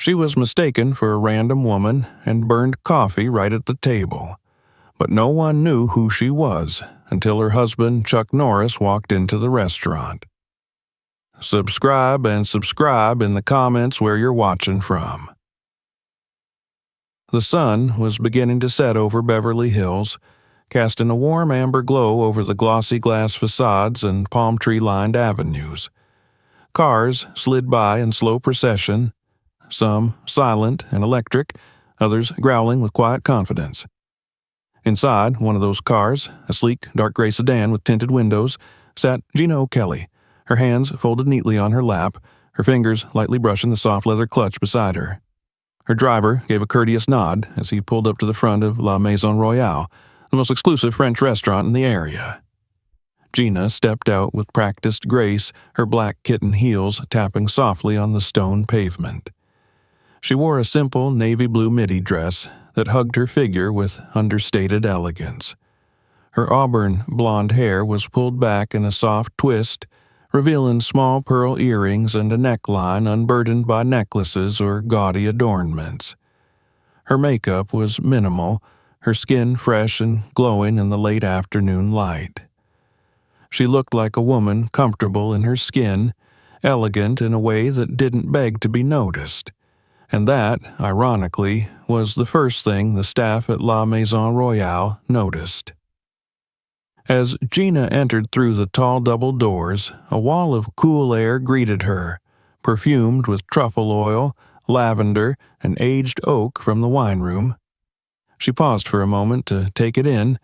She was mistaken for a random woman and burned coffee right at the table. But no one knew who she was until her husband, Chuck Norris, walked into the restaurant. Subscribe in the comments where you're watching from. The sun was beginning to set over Beverly Hills, casting a warm amber glow over the glossy glass facades and palm tree-lined avenues. Cars slid by in slow procession, some silent and electric, others growling with quiet confidence. Inside one of those cars, a sleek, dark gray sedan with tinted windows, sat Gina O'Kelly, her hands folded neatly on her lap, her fingers lightly brushing the soft leather clutch beside her. Her driver gave a courteous nod as he pulled up to the front of La Maison Royale, the most exclusive French restaurant in the area. Gina stepped out with practiced grace, her black kitten heels tapping softly on the stone pavement. She wore a simple navy blue midi dress that hugged her figure with understated elegance. Her auburn blonde hair was pulled back in a soft twist, revealing small pearl earrings and a neckline unburdened by necklaces or gaudy adornments. Her makeup was minimal, her skin fresh and glowing in the late afternoon light. She looked like a woman comfortable in her skin, elegant in a way that didn't beg to be noticed. And that, ironically, was the first thing the staff at La Maison Royale noticed. As Gina entered through the tall double doors, a wall of cool air greeted her, perfumed with truffle oil, lavender, and aged oak from the wine room. She paused for a moment to take it in,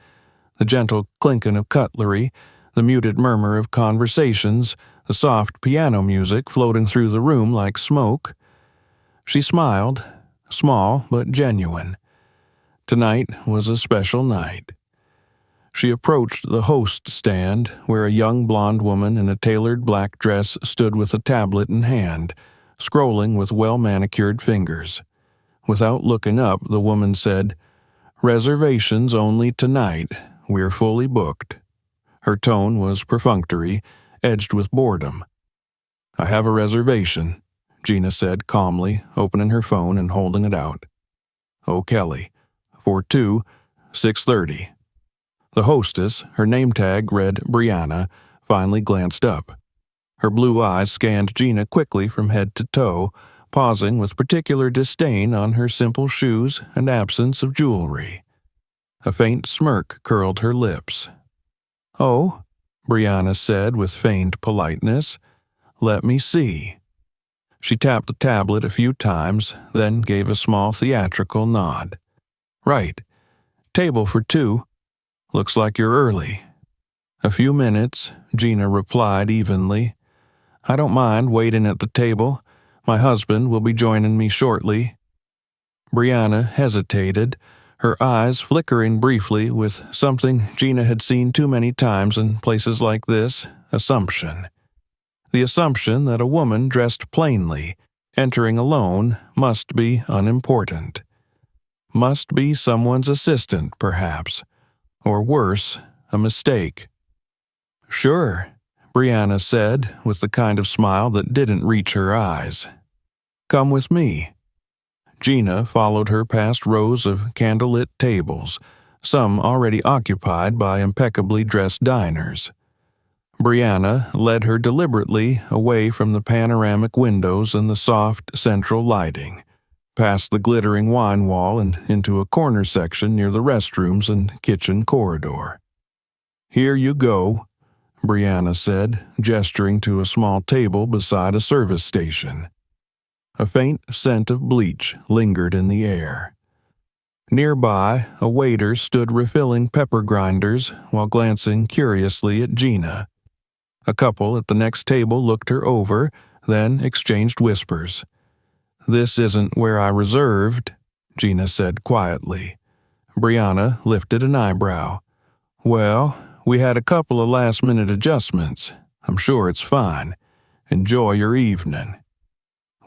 the gentle clinking of cutlery, the muted murmur of conversations, the soft piano music floating through the room like smoke. She smiled, small but genuine. Tonight was a special night. She approached the host stand, where a young blonde woman in a tailored black dress stood with a tablet in hand, scrolling with well-manicured fingers. Without looking up, the woman said, "Reservations only tonight. We're fully booked." Her tone was perfunctory, edged with boredom. "I have a reservation," Gina said calmly, opening her phone and holding it out. "O'Kelly, for 2, 6:30. The hostess, her name tag read Brianna, finally glanced up. Her blue eyes scanned Gina quickly from head to toe, pausing with particular disdain on her simple shoes and absence of jewelry. A faint smirk curled her lips. "Oh," Brianna said with feigned politeness. "Let me see." She tapped the tablet a few times, then gave a small theatrical nod. "Right. Table for 2. Looks like you're early." "A few minutes," Gina replied evenly. "I don't mind waiting at the table. My husband will be joining me shortly." Brianna hesitated, her eyes flickering briefly with something Gina had seen too many times in places like this: assumption. The assumption that a woman dressed plainly, entering alone, must be unimportant. Must be someone's assistant, perhaps. Or worse, a mistake. "Sure," Brianna said, with the kind of smile that didn't reach her eyes. "Come with me." Gina followed her past rows of candlelit tables, some already occupied by impeccably dressed diners. Brianna led her deliberately away from the panoramic windows and the soft central lighting, past the glittering wine wall and into a corner section near the restrooms and kitchen corridor. "Here you go," Brianna said, gesturing to a small table beside a service station. A faint scent of bleach lingered in the air. Nearby, a waiter stood refilling pepper grinders while glancing curiously at Gina. A couple at the next table looked her over, then exchanged whispers. "This isn't where I reserved," Gina said quietly. Brianna lifted an eyebrow. "Well, we had a couple of last-minute adjustments. I'm sure it's fine. Enjoy your evening."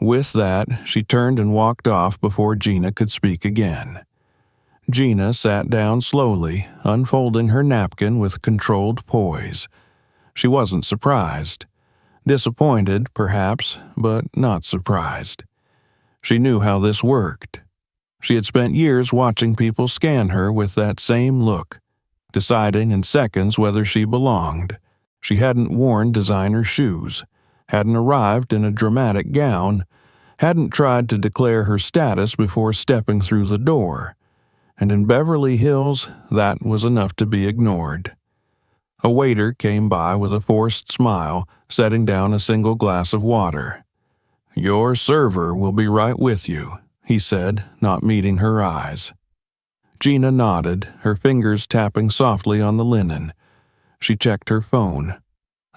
With that, she turned and walked off before Gina could speak again. Gina sat down slowly, unfolding her napkin with controlled poise. She wasn't surprised. Disappointed, perhaps, but not surprised. She knew how this worked. She had spent years watching people scan her with that same look, deciding in seconds whether she belonged. She hadn't worn designer shoes, hadn't arrived in a dramatic gown, hadn't tried to declare her status before stepping through the door. And in Beverly Hills, that was enough to be ignored. A waiter came by with a forced smile, setting down a single glass of water. "Your server will be right with you," he said, not meeting her eyes. Gina nodded, her fingers tapping softly on the linen. She checked her phone.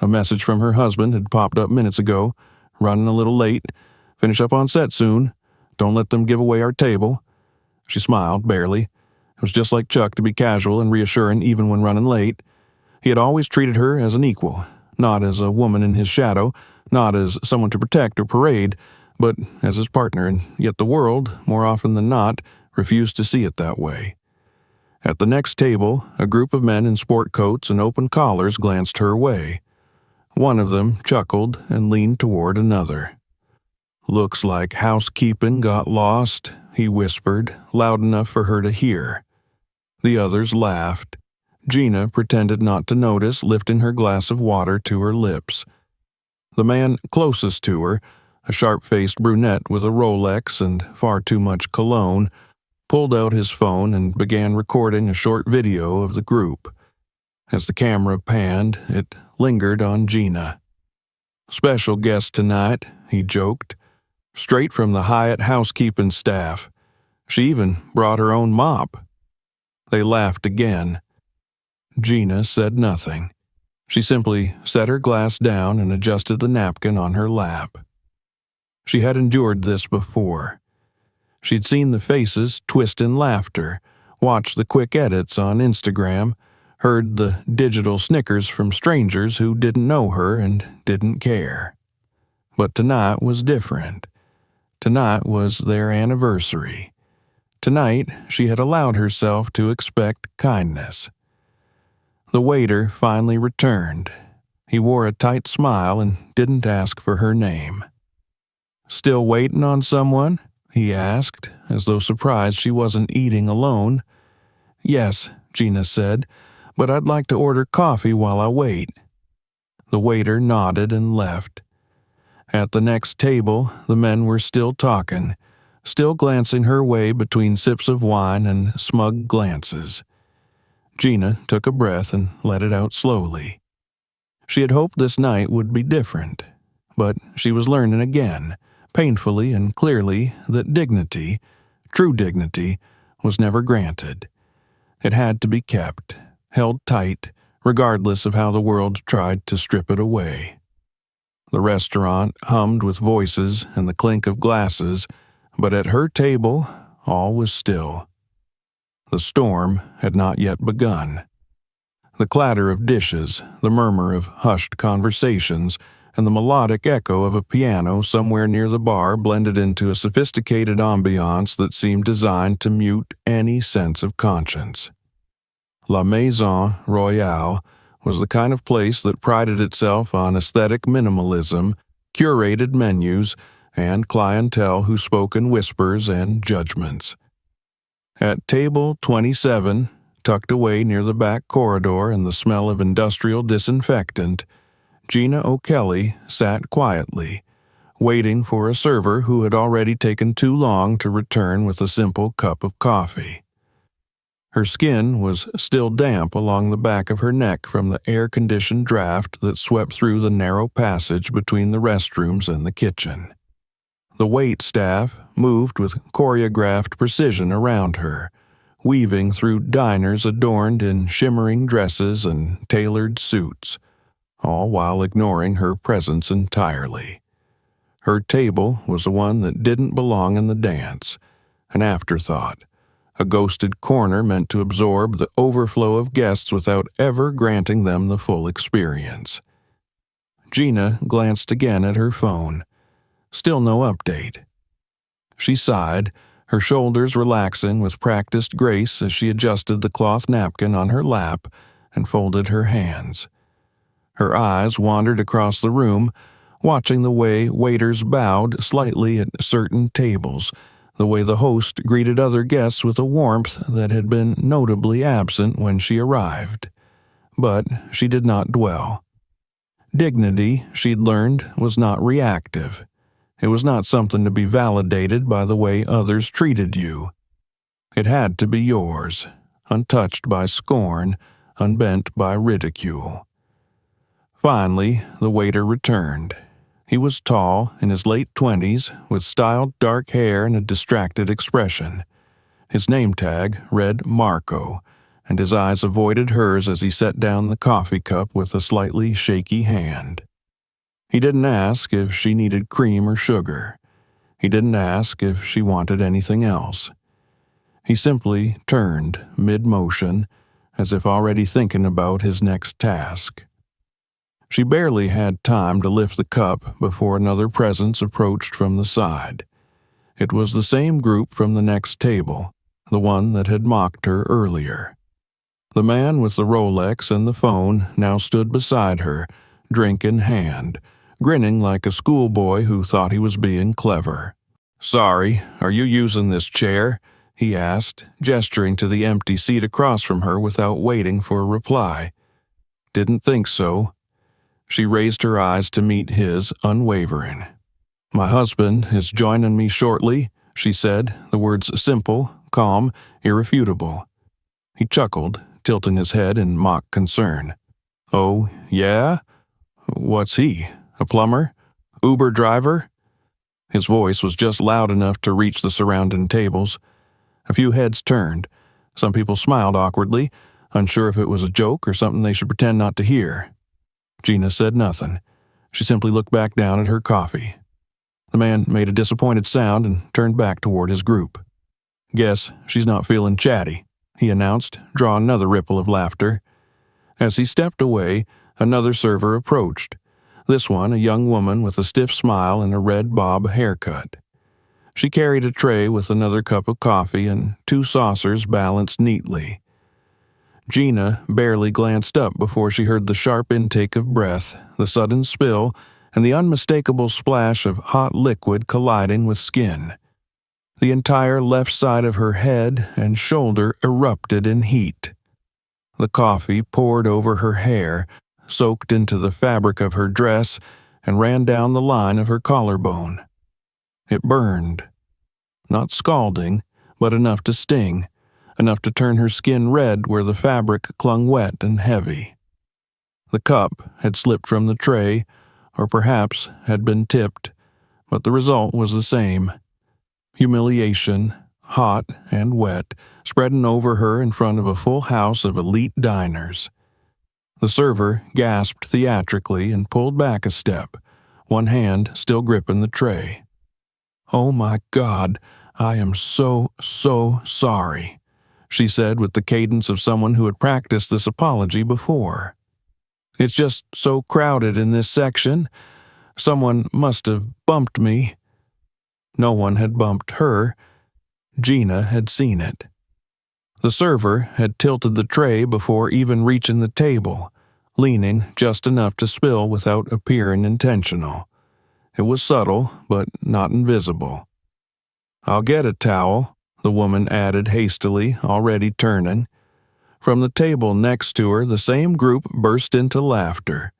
A message from her husband had popped up minutes ago. "Running a little late. Finish up on set soon. Don't let them give away our table." She smiled, barely. It was just like Chuck to be casual and reassuring even when running late. He had always treated her as an equal, not as a woman in his shadow, not as someone to protect or parade, but as his partner, and yet the world, more often than not, refused to see it that way. At the next table, a group of men in sport coats and open collars glanced her way. One of them chuckled and leaned toward another. "Looks like housekeeping got lost," he whispered, loud enough for her to hear. The others laughed. Gina pretended not to notice, lifting her glass of water to her lips. The man closest to her, a sharp-faced brunette with a Rolex and far too much cologne, pulled out his phone and began recording a short video of the group. As the camera panned, it lingered on Gina. "Special guest tonight," he joked. "Straight from the Hyatt housekeeping staff. She even brought her own mop." They laughed again. Gina said nothing. She simply set her glass down and adjusted the napkin on her lap. She had endured this before. She'd seen the faces twist in laughter, watched the quick edits on Instagram, heard the digital snickers from strangers who didn't know her and didn't care. But tonight was different. Tonight was their anniversary. Tonight, she had allowed herself to expect kindness. The waiter finally returned. He wore a tight smile and didn't ask for her name. "Still waiting on someone?" he asked, as though surprised she wasn't eating alone. "Yes," Gina said, "but I'd like to order coffee while I wait." The waiter nodded and left. At the next table, the men were still talking, still glancing her way between sips of wine and smug glances. Gina took a breath and let it out slowly. She had hoped this night would be different, but she was learning again, painfully and clearly, that dignity, true dignity, was never granted. It had to be kept, held tight, regardless of how the world tried to strip it away. The restaurant hummed with voices and the clink of glasses, but at her table, all was still. The storm had not yet begun. The clatter of dishes, the murmur of hushed conversations, and the melodic echo of a piano somewhere near the bar blended into a sophisticated ambiance that seemed designed to mute any sense of conscience. La Maison Royale was the kind of place that prided itself on aesthetic minimalism, curated menus, and clientele who spoke in whispers and judgments. At table 27, tucked away near the back corridor in the smell of industrial disinfectant, Gina O'Kelly sat quietly, waiting for a server who had already taken too long to return with a simple cup of coffee. Her skin was still damp along the back of her neck from the air-conditioned draft that swept through the narrow passage between the restrooms and the kitchen. The wait staff moved with choreographed precision around her, weaving through diners adorned in shimmering dresses and tailored suits, all while ignoring her presence entirely. Her table was the one that didn't belong in the dance, an afterthought, a ghosted corner meant to absorb the overflow of guests without ever granting them the full experience. Gina glanced again at her phone. Still no update. She sighed, her shoulders relaxing with practiced grace as she adjusted the cloth napkin on her lap and folded her hands. Her eyes wandered across the room, watching the way waiters bowed slightly at certain tables, the way the host greeted other guests with a warmth that had been notably absent when she arrived. But she did not dwell. Dignity, she'd learned, was not reactive. It was not something to be validated by the way others treated you. It had to be yours, untouched by scorn, unbent by ridicule. Finally, the waiter returned. He was tall, in his late 20s, with styled dark hair and a distracted expression. His name tag read Marco, and his eyes avoided hers as he set down the coffee cup with a slightly shaky hand. He didn't ask if she needed cream or sugar. He didn't ask if she wanted anything else. He simply turned mid-motion, as if already thinking about his next task. She barely had time to lift the cup before another presence approached from the side. It was the same group from the next table, the one that had mocked her earlier. The man with the Rolex and the phone now stood beside her, drink in hand, grinning like a schoolboy who thought he was being clever. "Sorry, are you using this chair?" he asked, gesturing to the empty seat across from her without waiting for a reply. "Didn't think so." She raised her eyes to meet his, unwavering. "My husband is joining me shortly," she said, the words simple, calm, irrefutable. He chuckled, tilting his head in mock concern. "Oh, yeah? What's he? A plumber? Uber driver?" His voice was just loud enough to reach the surrounding tables. A few heads turned. Some people smiled awkwardly, unsure if it was a joke or something they should pretend not to hear. Gina said nothing. She simply looked back down at her coffee. The man made a disappointed sound and turned back toward his group. "Guess she's not feeling chatty," he announced, drawing another ripple of laughter. As he stepped away, another server approached. This one a young woman with a stiff smile and a red bob haircut. She carried a tray with another cup of coffee and 2 saucers balanced neatly. Gina barely glanced up before she heard the sharp intake of breath, the sudden spill, and the unmistakable splash of hot liquid colliding with skin. The entire left side of her head and shoulder erupted in heat. The coffee poured over her hair, soaked into the fabric of her dress, and ran down the line of her collarbone. It burned. Not scalding, but enough to sting, enough to turn her skin red where the fabric clung wet and heavy. The cup had slipped from the tray, or perhaps had been tipped, but the result was the same. Humiliation, hot and wet, spreading over her in front of a full house of elite diners. The server gasped theatrically and pulled back a step, one hand still gripping the tray. "Oh my God, I am so sorry," she said with the cadence of someone who had practiced this apology before. "It's just so crowded in this section. Someone must have bumped me." No one had bumped her. Gina had seen it. The server had tilted the tray before even reaching the table, leaning just enough to spill without appearing intentional. It was subtle, but not invisible. "I'll get a towel," the woman added hastily, already turning. From the table next to her, the same group burst into laughter.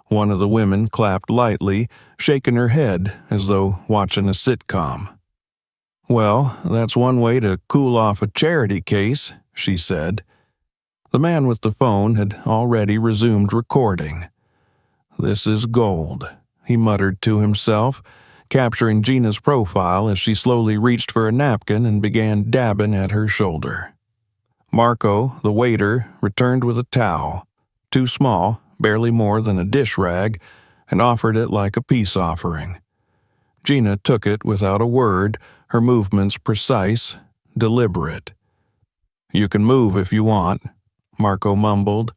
One of the women clapped lightly, shaking her head as though watching a sitcom. "Well, that's one way to cool off a charity case," she said. The man with the phone had already resumed recording. "This is gold," he muttered to himself, capturing Gina's profile as she slowly reached for a napkin and began dabbing at her shoulder. Marco, the waiter, returned with a towel, too small, barely more than a dish rag, and offered it like a peace offering. Gina took it without a word, her movements precise, deliberate. "You can move if you want," Marco mumbled.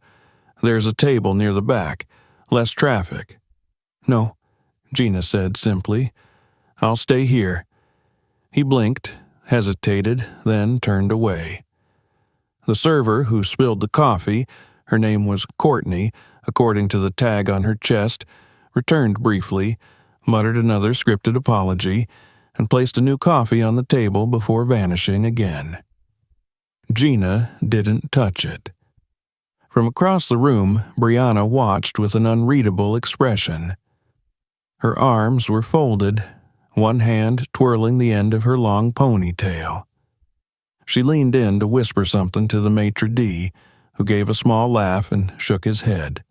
"There's a table near the back, less traffic." "No," Gina said simply. "I'll stay here." He blinked, hesitated, then turned away. The server who spilled the coffee, her name was Courtney, according to the tag on her chest, returned briefly, muttered another scripted apology, and placed a new coffee on the table before vanishing again. Gina didn't touch it. From across the room, Brianna watched with an unreadable expression. Her arms were folded, one hand twirling the end of her long ponytail. She leaned in to whisper something to the maitre d', who gave a small laugh and shook his head.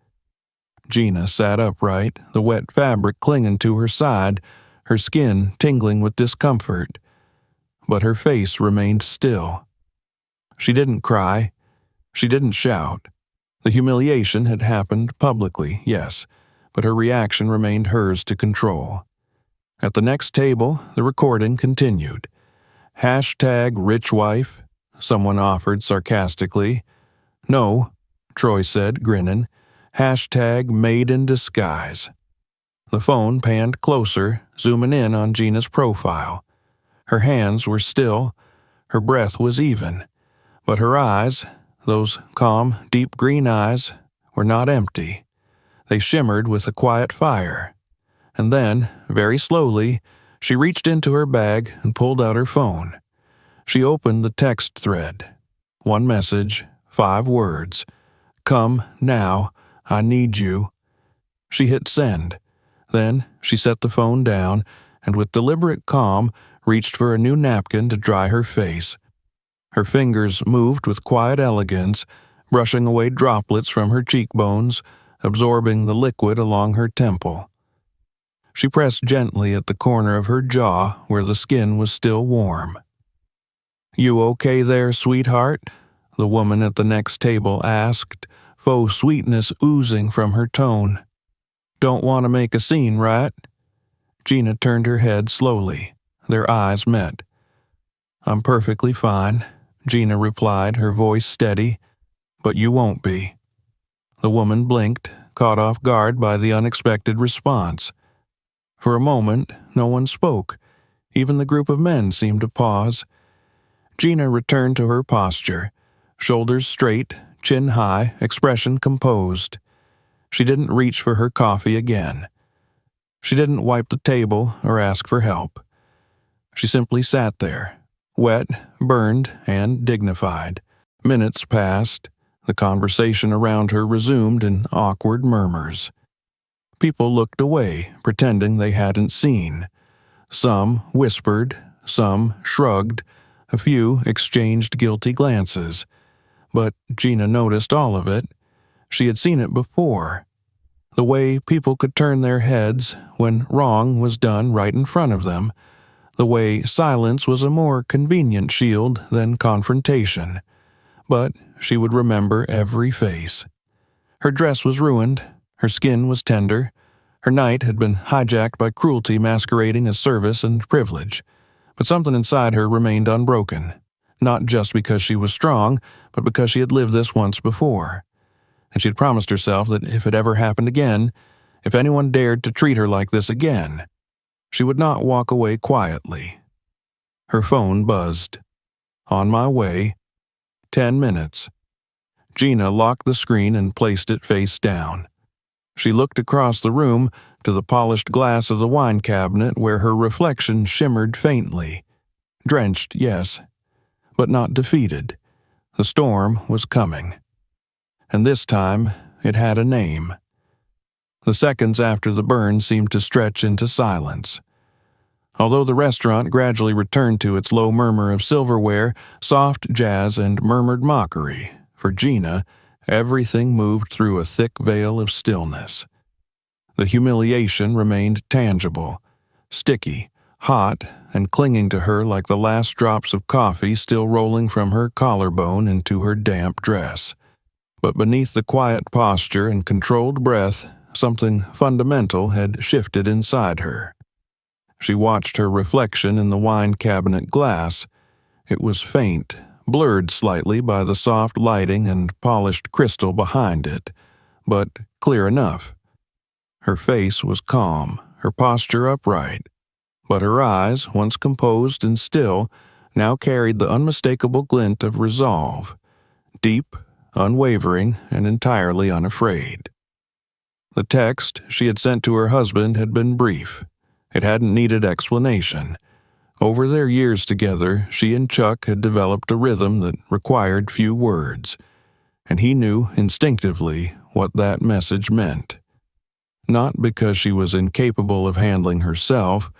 Gina sat upright, the wet fabric clinging to her side, her skin tingling with discomfort. But her face remained still. She didn't cry. She didn't shout. The humiliation had happened publicly, yes, but her reaction remained hers to control. At the next table, the recording continued. Hashtag rich wife, someone offered sarcastically. No, Troy said, grinning. Hashtag maid in disguise. The phone panned closer, zooming in on Gina's profile. Her hands were still, her breath was even, but her eyes, those calm, deep green eyes, were not empty. They shimmered with a quiet fire. And then, very slowly, she reached into her bag and pulled out her phone. She opened the text thread. One message, 5 words. Come now, I need you. She hit send. Then she set the phone down and with deliberate calm reached for a new napkin to dry her face. Her fingers moved with quiet elegance, brushing away droplets from her cheekbones, absorbing the liquid along her temple. She pressed gently at the corner of her jaw where the skin was still warm. You okay there, sweetheart? The woman at the next table asked, faux sweetness oozing from her tone. Don't want to make a scene, right? Gina turned her head slowly. Their eyes met. I'm perfectly fine, Gina replied, her voice steady. But you won't be. The woman blinked, caught off guard by the unexpected response. For a moment, no one spoke. Even the group of men seemed to pause. Gina returned to her posture, shoulders straight, chin high, expression composed. She didn't reach for her coffee again. She didn't wipe the table or ask for help. She simply sat there, wet, burned, and dignified. Minutes passed. The conversation around her resumed in awkward murmurs. People looked away, pretending they hadn't seen. Some whispered, some shrugged, a few exchanged guilty glances. But Gina noticed all of it. She had seen it before. The way people could turn their heads when wrong was done right in front of them. The way silence was a more convenient shield than confrontation. But she would remember every face. Her dress was ruined. Her skin was tender. Her night had been hijacked by cruelty masquerading as service and privilege. But something inside her remained unbroken. Not just because she was strong, but because she had lived this once before. And she had promised herself that if it ever happened again, if anyone dared to treat her like this again, she would not walk away quietly. Her phone buzzed. On my way. 10 minutes. Gina locked the screen and placed it face down. She looked across the room to the polished glass of the wine cabinet where her reflection shimmered faintly. Drenched, yes, but not defeated. The storm was coming. And this time, it had a name. The seconds after the burn seemed to stretch into silence. Although the restaurant gradually returned to its low murmur of silverware, soft jazz, and murmured mockery, for Gina, everything moved through a thick veil of stillness. The humiliation remained tangible, sticky, hot, and clinging to her like the last drops of coffee still rolling from her collarbone into her damp dress. But beneath the quiet posture and controlled breath, something fundamental had shifted inside her. She watched her reflection in the wine cabinet glass. It was faint, blurred slightly by the soft lighting and polished crystal behind it, but clear enough. Her face was calm, her posture upright, but her eyes, once composed and still, now carried the unmistakable glint of resolve, deep, unwavering, and entirely unafraid. The text she had sent to her husband had been brief. It hadn't needed explanation. Over their years together, she and Chuck had developed a rhythm that required few words, and he knew instinctively what that message meant. Not because she was incapable of handling herself,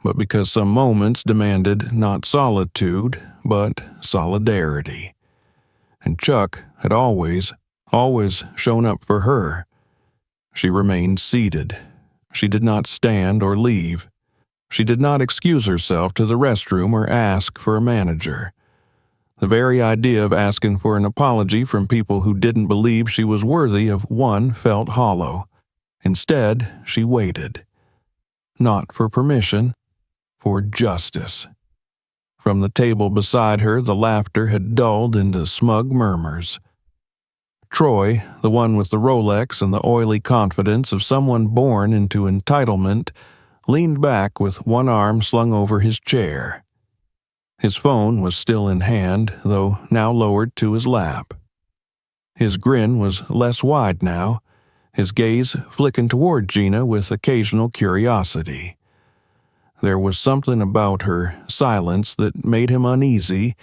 but because some moments demanded not solitude, but solidarity. And Chuck had always shown up for her. She remained seated. She did not stand or leave. She did not excuse herself to the restroom or ask for a manager. The very idea of asking for an apology from people who didn't believe she was worthy of one felt hollow. Instead, she waited. Not for permission, for justice. From the table beside her, the laughter had dulled into smug murmurs. Troy, the one with the Rolex and the oily confidence of someone born into entitlement, leaned back with one arm slung over his chair. His phone was still in hand, though now lowered to his lap. His grin was less wide now, his gaze flicking toward Gina with occasional curiosity. There was something about her silence that made him uneasy,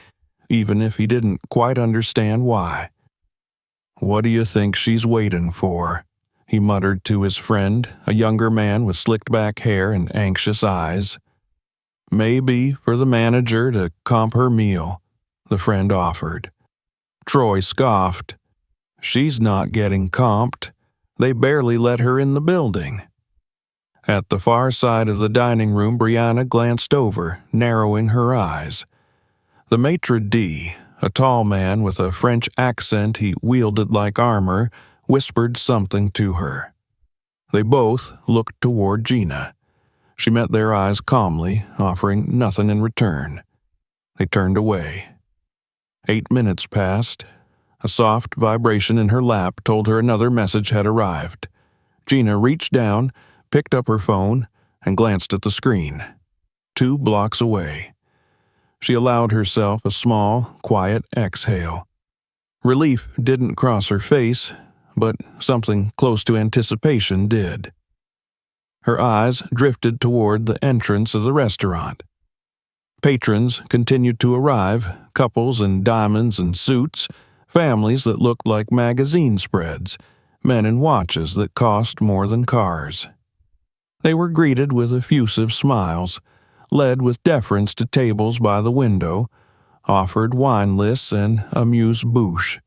even if he didn't quite understand why. "What do you think she's waiting for?" he muttered to his friend, a younger man with slicked-back hair and anxious eyes. "Maybe for the manager to comp her meal," the friend offered. Troy scoffed. "She's not getting comped. They barely let her in the building." At the far side of the dining room, Brianna glanced over, narrowing her eyes. The maitre d', a tall man with a French accent he wielded like armor, whispered something to her. They both looked toward Gina. She met their eyes calmly, offering nothing in return. They turned away. 8 minutes passed. A soft vibration in her lap told her another message had arrived. Gina reached down, picked up her phone, and glanced at the screen. 2 blocks away. She allowed herself a small, quiet exhale. Relief didn't cross her face, but something close to anticipation did. Her eyes drifted toward the entrance of the restaurant. Patrons continued to arrive, couples in diamonds and suits, families that looked like magazine spreads, men in watches that cost more than cars. They were greeted with effusive smiles, led with deference to tables by the window, offered wine lists and amuse-bouche.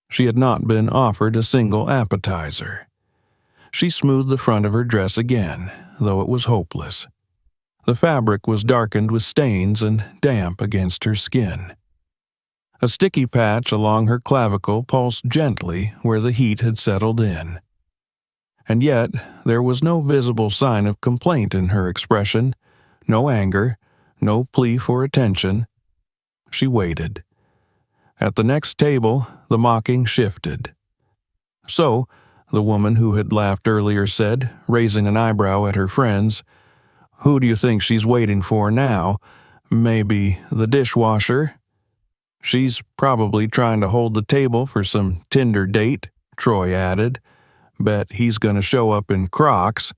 She had not been offered a single appetizer. She smoothed the front of her dress again, though it was hopeless. The fabric was darkened with stains and damp against her skin. A sticky patch along her clavicle pulsed gently where the heat had settled in. And yet, there was no visible sign of complaint in her expression, no anger, no plea for attention. She waited. At the next table, the mocking shifted. "So," the woman who had laughed earlier said, raising an eyebrow at her friends, "who do you think she's waiting for now? Maybe the dishwasher?" "She's probably trying to hold the table for some Tinder date," Troy added. "Bet he's gonna show up in Crocs."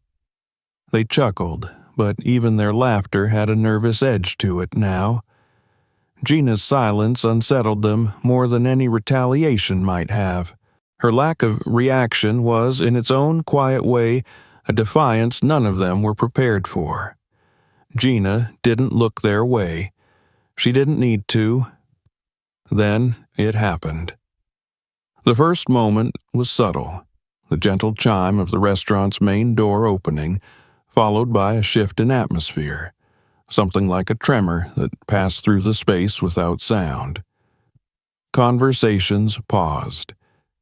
They chuckled, but even their laughter had a nervous edge to it now. Gina's silence unsettled them more than any retaliation might have. Her lack of reaction was, in its own quiet way, a defiance none of them were prepared for. Gina didn't look their way. She didn't need to. Then it happened. The first moment was subtle, the gentle chime of the restaurant's main door opening, followed by a shift in atmosphere, something like a tremor that passed through the space without sound. Conversations paused.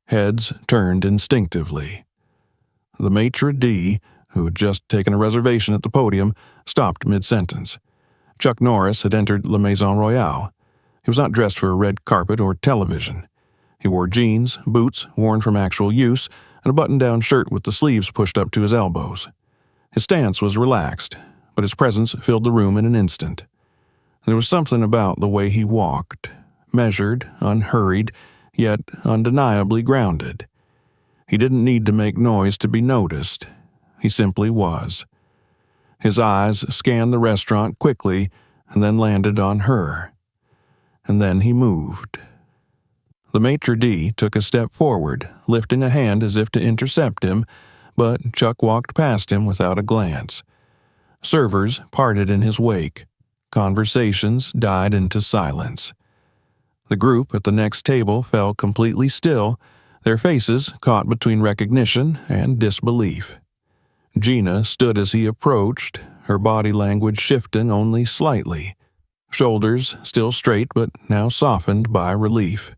Heads turned instinctively. The maitre d', who had just taken a reservation at the podium, stopped mid-sentence. Chuck Norris had entered La Maison Royale. He was not dressed for a red carpet or television. He wore jeans, boots worn from actual use, and a button-down shirt with the sleeves pushed up to his elbows. His stance was relaxed, but his presence filled the room in an instant. There was something about the way he walked, measured, unhurried, yet undeniably grounded. He didn't need to make noise to be noticed. He simply was. His eyes scanned the restaurant quickly and then landed on her. And then he moved. The maitre d' took a step forward, lifting a hand as if to intercept him, but Chuck walked past him without a glance. Servers parted in his wake. Conversations died into silence. The group at the next table fell completely still, their faces caught between recognition and disbelief. Gina stood as he approached, her body language shifting only slightly, shoulders still straight but now softened by relief.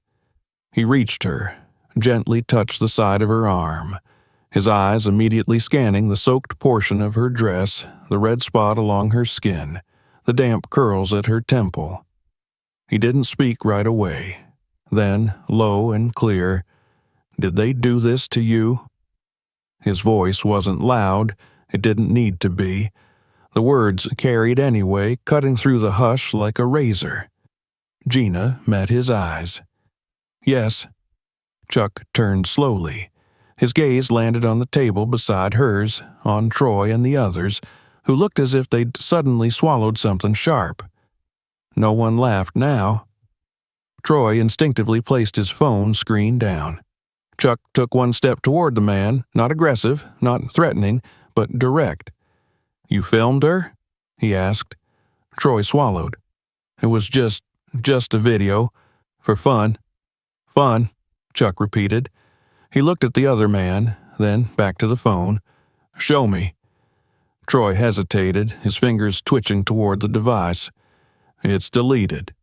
He reached her, gently touched the side of her arm, his eyes immediately scanning the soaked portion of her dress, the red spot along her skin, the damp curls at her temple. He didn't speak right away. Then, low and clear, "Did they do this to you?" His voice wasn't loud, it didn't need to be. The words carried anyway, cutting through the hush like a razor. Gina met his eyes. "Yes." Chuck turned slowly. His gaze landed on the table beside hers, on Troy and the others, who looked as if they'd suddenly swallowed something sharp. No one laughed now. Troy instinctively placed his phone screen down. Chuck took one step toward the man, not aggressive, not threatening, but direct. "You filmed her?" he asked. Troy swallowed. "It was just a video. For fun." "Fun," Chuck repeated. He looked at the other man, then back to the phone. "Show me." Troy hesitated, his fingers twitching toward the device. "It's deleted."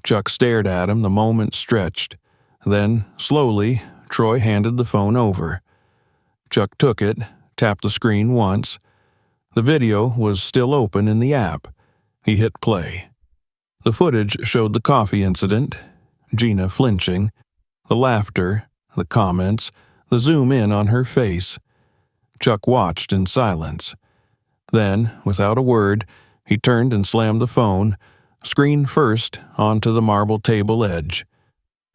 Chuck stared at him, the moment stretched. Then, slowly, Troy handed the phone over. Chuck took it, tapped the screen once. The video was still open in the app. He hit play. The footage showed the coffee incident, Gina flinching, the laughter, the comments, the zoom in on her face. Chuck watched in silence. Then, without a word, he turned and slammed the phone, screen first, onto the marble table edge.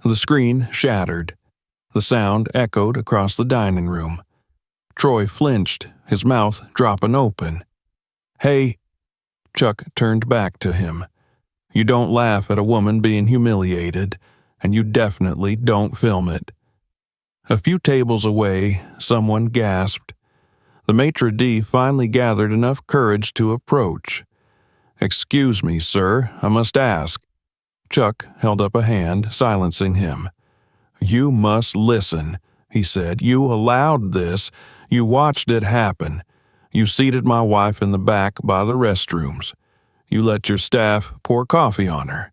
The screen shattered. The sound echoed across the dining room. Troy flinched, his mouth dropping open. "Hey," Chuck turned back to him. "You don't laugh at a woman being humiliated, and you definitely don't film it." A few tables away, someone gasped. The maitre d' finally gathered enough courage to approach. "Excuse me, sir, I must ask." Chuck held up a hand, silencing him. "You must listen," he said. "You allowed this. You watched it happen. You seated my wife in the back by the restrooms. You let your staff pour coffee on her.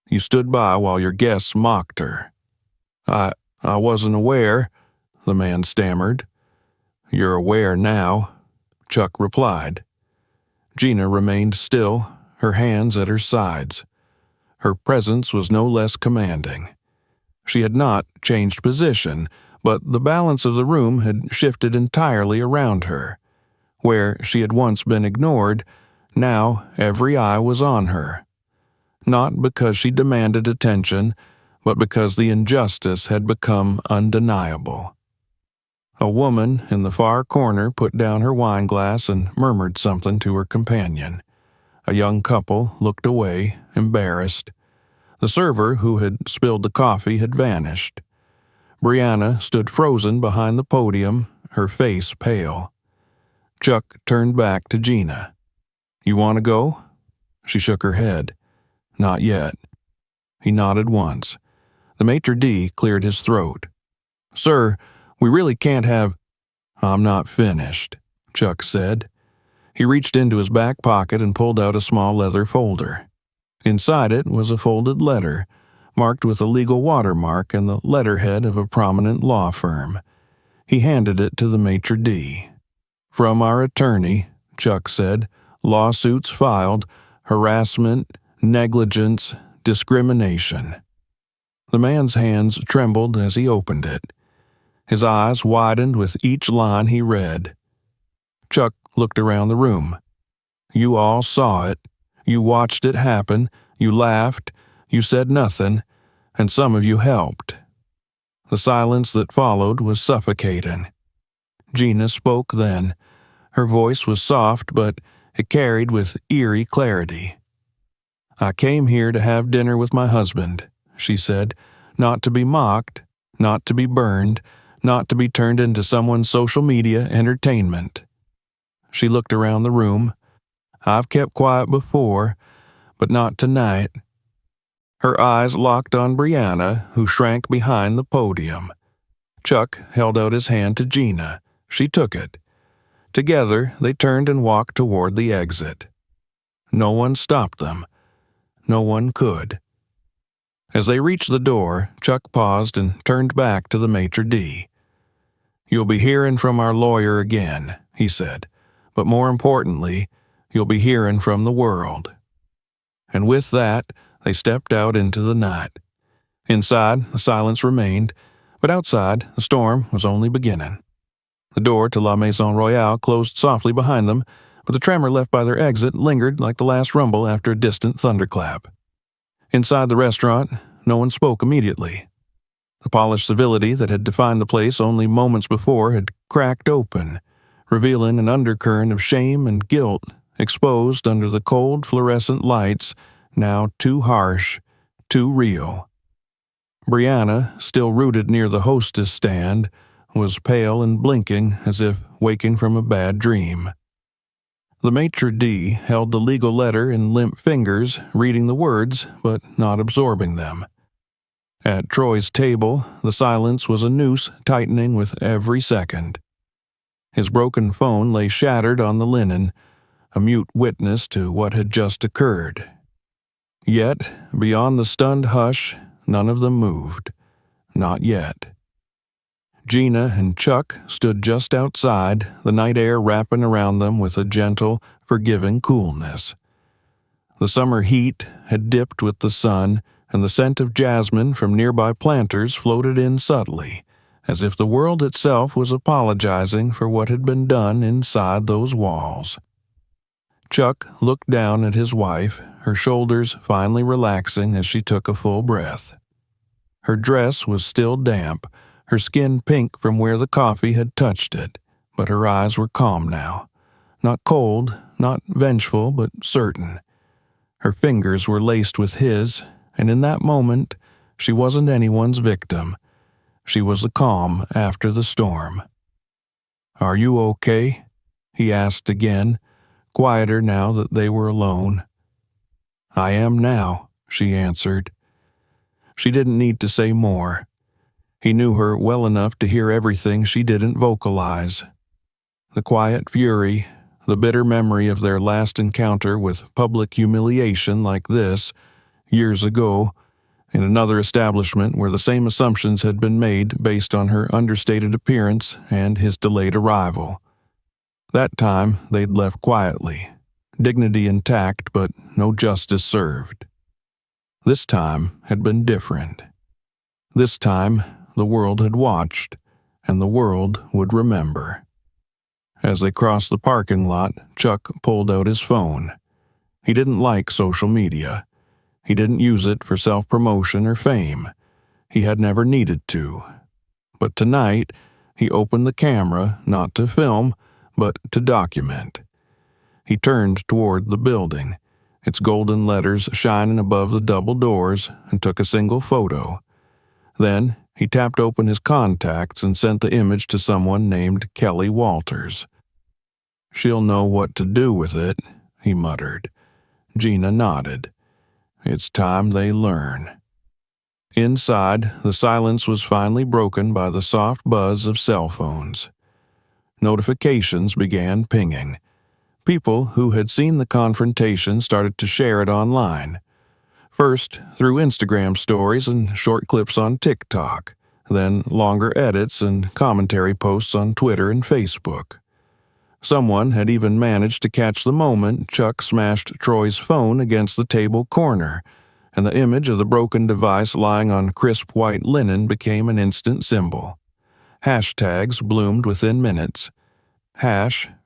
You stood by while your guests mocked her." I wasn't aware," the man stammered. "You're aware now," Chuck replied. Gina remained still, her hands at her sides. Her presence was no less commanding. She had not changed position, but the balance of the room had shifted entirely around her. Where she had once been ignored, now every eye was on her. Not because she demanded attention, but because the injustice had become undeniable. A woman in the far corner put down her wineglass and murmured something to her companion. A young couple looked away, embarrassed. The server who had spilled the coffee had vanished. Brianna stood frozen behind the podium, her face pale. Chuck turned back to Gina. "You want to go?" She shook her head. "Not yet." He nodded once. The maitre d' cleared his throat. "Sir, we really can't have—" "I'm not finished," Chuck said. He reached into his back pocket and pulled out a small leather folder. Inside it was a folded letter, marked with a legal watermark and the letterhead of a prominent law firm. He handed it to the maitre d'. "From our attorney," Chuck said, "lawsuits filed, harassment, negligence, discrimination." The man's hands trembled as he opened it. His eyes widened with each line he read. Chuck looked around the room. "You all saw it. You watched it happen. You laughed. You said nothing. And some of you helped." The silence that followed was suffocating. Gina spoke then. Her voice was soft, but it carried with eerie clarity. "I came here to have dinner with my husband," she said, "not to be mocked, not to be burned, not to be turned into someone's social media entertainment." She looked around the room. "I've kept quiet before, but not tonight." Her eyes locked on Brianna, who shrank behind the podium. Chuck held out his hand to Gina. She took it. Together, they turned and walked toward the exit. No one stopped them. No one could. As they reached the door, Chuck paused and turned back to the maitre d'. "You'll be hearing from our lawyer again," he said, "but more importantly, you'll be hearing from the world." And with that, they stepped out into the night. Inside, the silence remained, but outside, the storm was only beginning. The door to La Maison Royale closed softly behind them, but the tremor left by their exit lingered like the last rumble after a distant thunderclap. Inside the restaurant, no one spoke immediately. The polished civility that had defined the place only moments before had cracked open, revealing an undercurrent of shame and guilt exposed under the cold fluorescent lights, now too harsh, too real. Brianna, still rooted near the hostess stand, was pale and blinking as if waking from a bad dream. The maitre d' held the legal letter in limp fingers, reading the words but not absorbing them. At Troy's table, the silence was a noose tightening with every second. His broken phone lay shattered on the linen, a mute witness to what had just occurred. Yet, beyond the stunned hush, none of them moved. Not yet. Gina and Chuck stood just outside, the night air wrapping around them with a gentle, forgiving coolness. The summer heat had dipped with the sun, and the scent of jasmine from nearby planters floated in subtly, as if the world itself was apologizing for what had been done inside those walls. Chuck looked down at his wife, her shoulders finally relaxing as she took a full breath. Her dress was still damp, her skin pink from where the coffee had touched it, but her eyes were calm now. Not cold, not vengeful, but certain. Her fingers were laced with his, and in that moment, she wasn't anyone's victim. She was the calm after the storm. "Are you okay?" he asked again, quieter now that they were alone. "I am now," she answered. She didn't need to say more. He knew her well enough to hear everything she didn't vocalize. The quiet fury, the bitter memory of their last encounter with public humiliation like this, years ago, in another establishment where the same assumptions had been made based on her understated appearance and his delayed arrival. That time they'd left quietly, dignity intact but no justice served. This time had been different. This time the world had watched, and the world would remember. As they crossed the parking lot, Chuck pulled out his phone. He didn't like social media. He didn't use it for self-promotion or fame. He had never needed to. But tonight, he opened the camera not to film, but to document. He turned toward the building, its golden letters shining above the double doors, and took a single photo. Then, he tapped open his contacts and sent the image to someone named Kelly Walters. "She'll know what to do with it," he muttered. Gina nodded. "It's time they learn." Inside, the silence was finally broken by the soft buzz of cell phones. Notifications began pinging. People who had seen the confrontation started to share it online. First, through Instagram stories and short clips on TikTok, then longer edits and commentary posts on Twitter and Facebook. Someone had even managed to catch the moment Chuck smashed Troy's phone against the table corner, and the image of the broken device lying on crisp white linen became an instant symbol. Hashtags bloomed within minutes.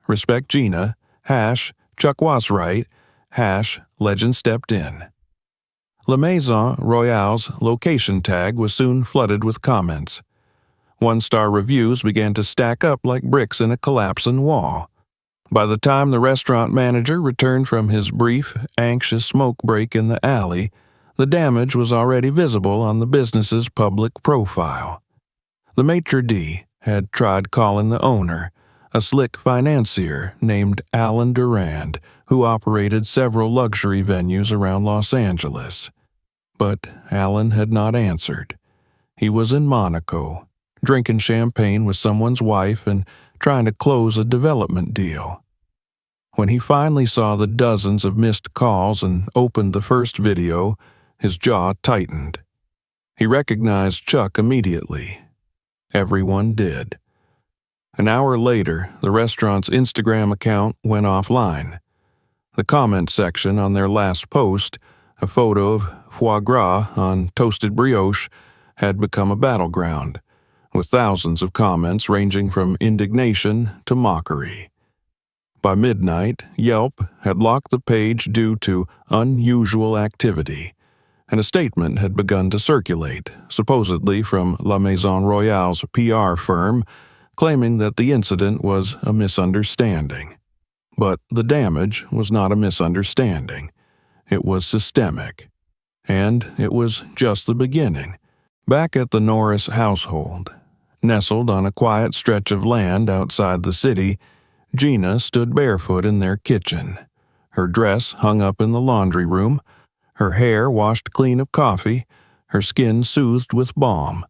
#Respect Gina, #Chuck was right, #Legend stepped in. La Maison Royale's location tag was soon flooded with comments. One-star reviews began to stack up like bricks in a collapsing wall. By the time the restaurant manager returned from his brief, anxious smoke break in the alley, the damage was already visible on the business's public profile. The maitre d' had tried calling the owner, a slick financier named Alan Durand, who operated several luxury venues around Los Angeles. But Alan had not answered. He was in Monaco, drinking champagne with someone's wife and trying to close a development deal. When he finally saw the dozens of missed calls and opened the first video, his jaw tightened. He recognized Chuck immediately. Everyone did. An hour later, the restaurant's Instagram account went offline. The comment section on their last post, a photo of foie gras on toasted brioche, had become a battleground, with thousands of comments ranging from indignation to mockery. By midnight, Yelp had locked the page due to unusual activity, and a statement had begun to circulate, supposedly from La Maison Royale's PR firm, claiming that the incident was a misunderstanding. But the damage was not a misunderstanding. It was systemic. And it was just the beginning. Back at the Norris household, nestled on a quiet stretch of land outside the city, Gina stood barefoot in their kitchen, her dress hung up in the laundry room, her hair washed clean of coffee, her skin soothed with balm.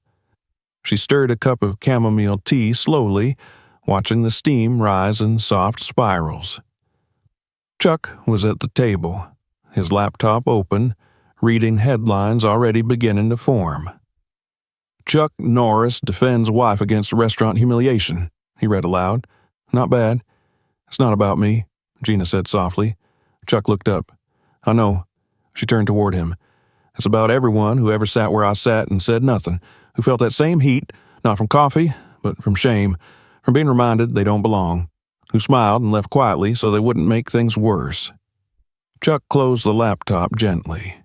She stirred a cup of chamomile tea slowly, watching the steam rise in soft spirals. Chuck was at the table, his laptop open, reading headlines already beginning to form. "Chuck Norris defends wife against restaurant humiliation," he read aloud. "Not bad." "It's not about me," Gina said softly. Chuck looked up. "I know." She turned toward him. "It's about everyone who ever sat where I sat and said nothing, who felt that same heat, not from coffee, but from shame, from being reminded they don't belong, who smiled and left quietly so they wouldn't make things worse." Chuck closed the laptop gently.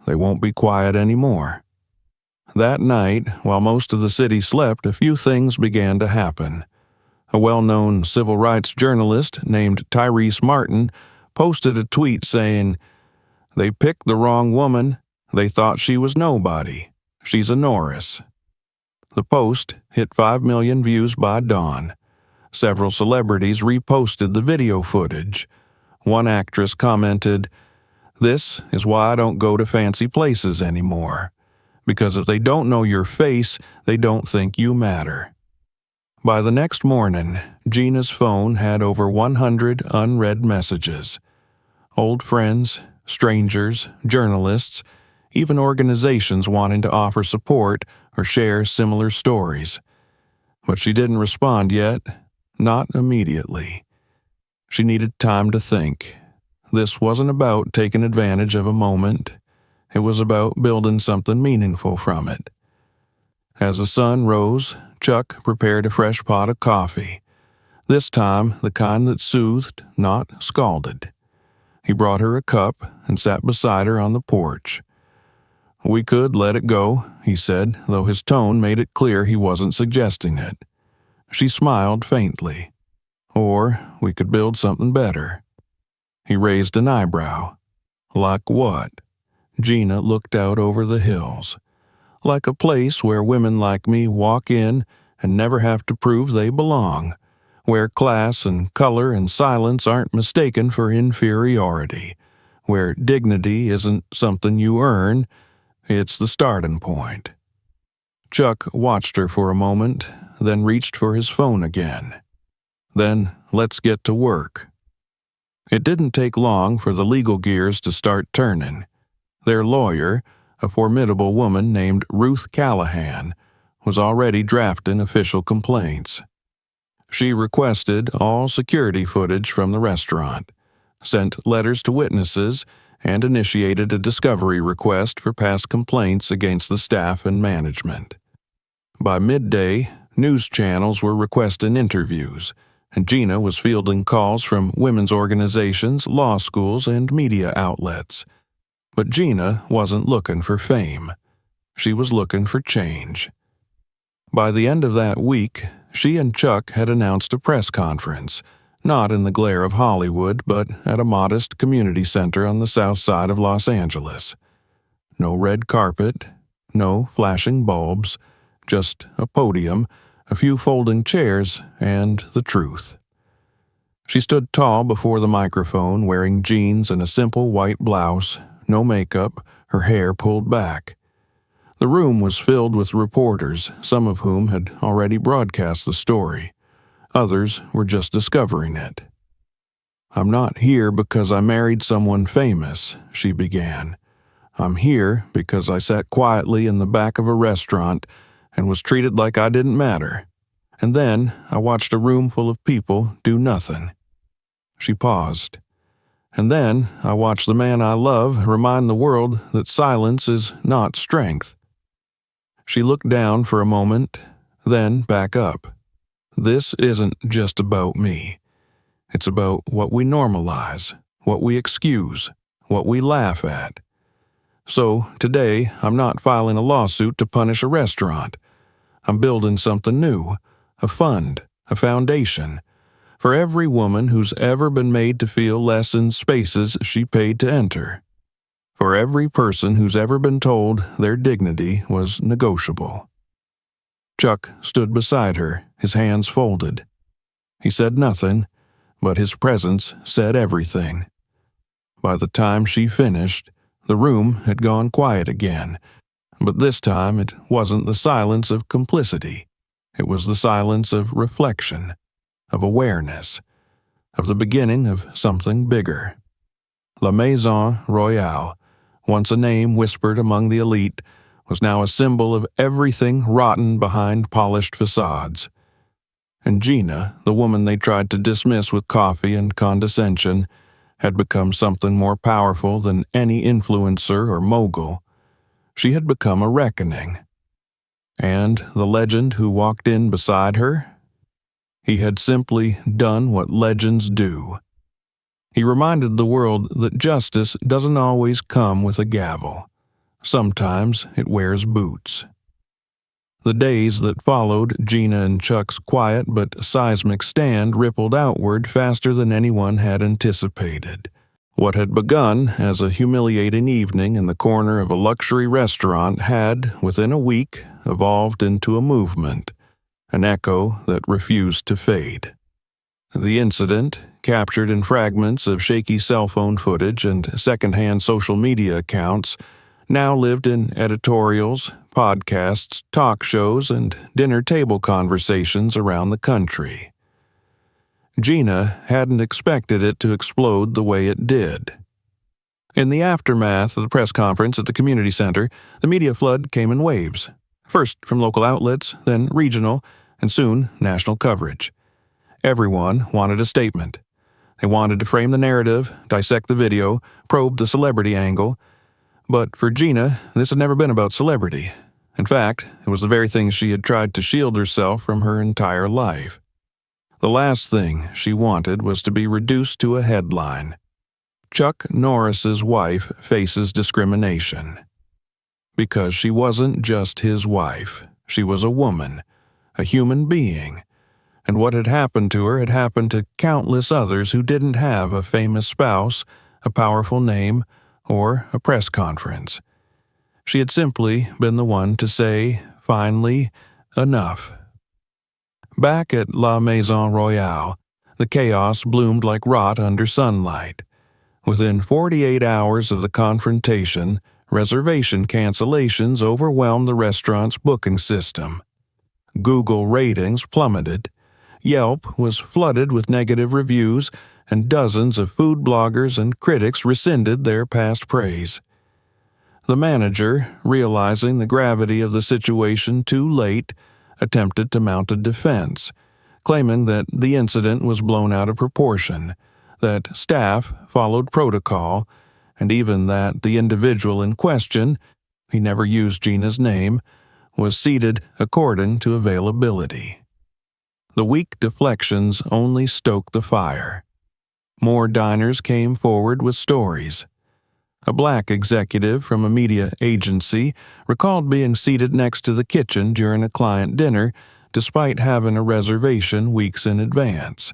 They won't be quiet anymore. That night, while most of the city slept, a few things began to happen. A well-known civil rights journalist named Tyrese Martin posted a tweet saying, "They picked the wrong woman. They thought she was nobody. She's a Norris." The post hit 5 million views by dawn. Several celebrities reposted the video footage. One actress commented, "This is why I don't go to fancy places anymore. Because if they don't know your face, they don't think you matter." By the next morning, Gina's phone had over 100 unread messages. Old friends, strangers, journalists, even organizations wanting to offer support or share similar stories. But she didn't respond yet, not immediately. She needed time to think. This wasn't about taking advantage of a moment. It was about building something meaningful from it. As the sun rose, Chuck prepared a fresh pot of coffee. This time, the kind that soothed, not scalded. He brought her a cup and sat beside her on the porch. "We could let it go," he said, though his tone made it clear he wasn't suggesting it. She smiled faintly. "Or we could build something better." He raised an eyebrow. "Like what?" Gina looked out over the hills. "Like a place where women like me walk in and never have to prove they belong, where class and color and silence aren't mistaken for inferiority, where dignity isn't something you earn, it's the starting point." Chuck watched her for a moment, then reached for his phone again. "Then let's get to work." It didn't take long for the legal gears to start turning. Their lawyer, a formidable woman named Ruth Callahan, was already drafting official complaints. She requested all security footage from the restaurant, sent letters to witnesses, and initiated a discovery request for past complaints against the staff and management. By midday, news channels were requesting interviews, and Gina was fielding calls from women's organizations, law schools, and media outlets. But Gina wasn't looking for fame. She was looking for change. By the end of that week, she and Chuck had announced a press conference, not in the glare of Hollywood, but at a modest community center on the south side of Los Angeles. No red carpet, no flashing bulbs, just a podium, a few folding chairs, and the truth. She stood tall before the microphone, wearing jeans and a simple white blouse, no makeup, her hair pulled back. The room was filled with reporters, some of whom had already broadcast the story. Others were just discovering it. "I'm not here because I married someone famous," she began. "I'm here because I sat quietly in the back of a restaurant and was treated like I didn't matter. And then I watched a room full of people do nothing." She paused. "And then I watched the man I love remind the world that silence is not strength." She looked down for a moment, then back up. "This isn't just about me. It's about what we normalize, what we excuse, what we laugh at. So today, I'm not filing a lawsuit to punish a restaurant. I'm building something new, a fund, a foundation, for every woman who's ever been made to feel less in spaces she paid to enter. For every person who's ever been told their dignity was negotiable." Chuck stood beside her, his hands folded. He said nothing, but his presence said everything. By the time she finished, the room had gone quiet again, but this time it wasn't the silence of complicity. It was the silence of reflection, of awareness, of the beginning of something bigger. La Maison Royale, once a name whispered among the elite, was now a symbol of everything rotten behind polished facades. And Gina, the woman they tried to dismiss with coffee and condescension, had become something more powerful than any influencer or mogul. She had become a reckoning. And the legend who walked in beside her? He had simply done what legends do. He reminded the world that justice doesn't always come with a gavel. Sometimes it wears boots. The days that followed Gina and Chuck's quiet but seismic stand rippled outward faster than anyone had anticipated. What had begun as a humiliating evening in the corner of a luxury restaurant had, within a week, evolved into a movement, an echo that refused to fade. The incident, captured in fragments of shaky cell phone footage and secondhand social media accounts, now lived in editorials, podcasts, talk shows, and dinner table conversations around the country. Gina hadn't expected it to explode the way it did. In the aftermath of the press conference at the community center, the media flood came in waves, first from local outlets, then regional, and soon national coverage. Everyone wanted a statement. They wanted to frame the narrative, dissect the video, probe the celebrity angle. But for Gina, this had never been about celebrity. In fact, it was the very thing she had tried to shield herself from her entire life. The last thing she wanted was to be reduced to a headline. Chuck Norris's wife faces discrimination. Because she wasn't just his wife. She was a woman, a human being. And what had happened to her had happened to countless others who didn't have a famous spouse, a powerful name, or a press conference. She had simply been the one to say, finally, enough. Back at La Maison Royale, the chaos bloomed like rot under sunlight. Within 48 hours of the confrontation, reservation cancellations overwhelmed the restaurant's booking system. Google ratings plummeted. Yelp was flooded with negative reviews, and dozens of food bloggers and critics rescinded their past praise. The manager, realizing the gravity of the situation too late, attempted to mount a defense, claiming that the incident was blown out of proportion, that staff followed protocol, and even that the individual in question, he never used Gina's name, was seated according to availability. The weak deflections only stoked the fire. More diners came forward with stories. A black executive from a media agency recalled being seated next to the kitchen during a client dinner, despite having a reservation weeks in advance.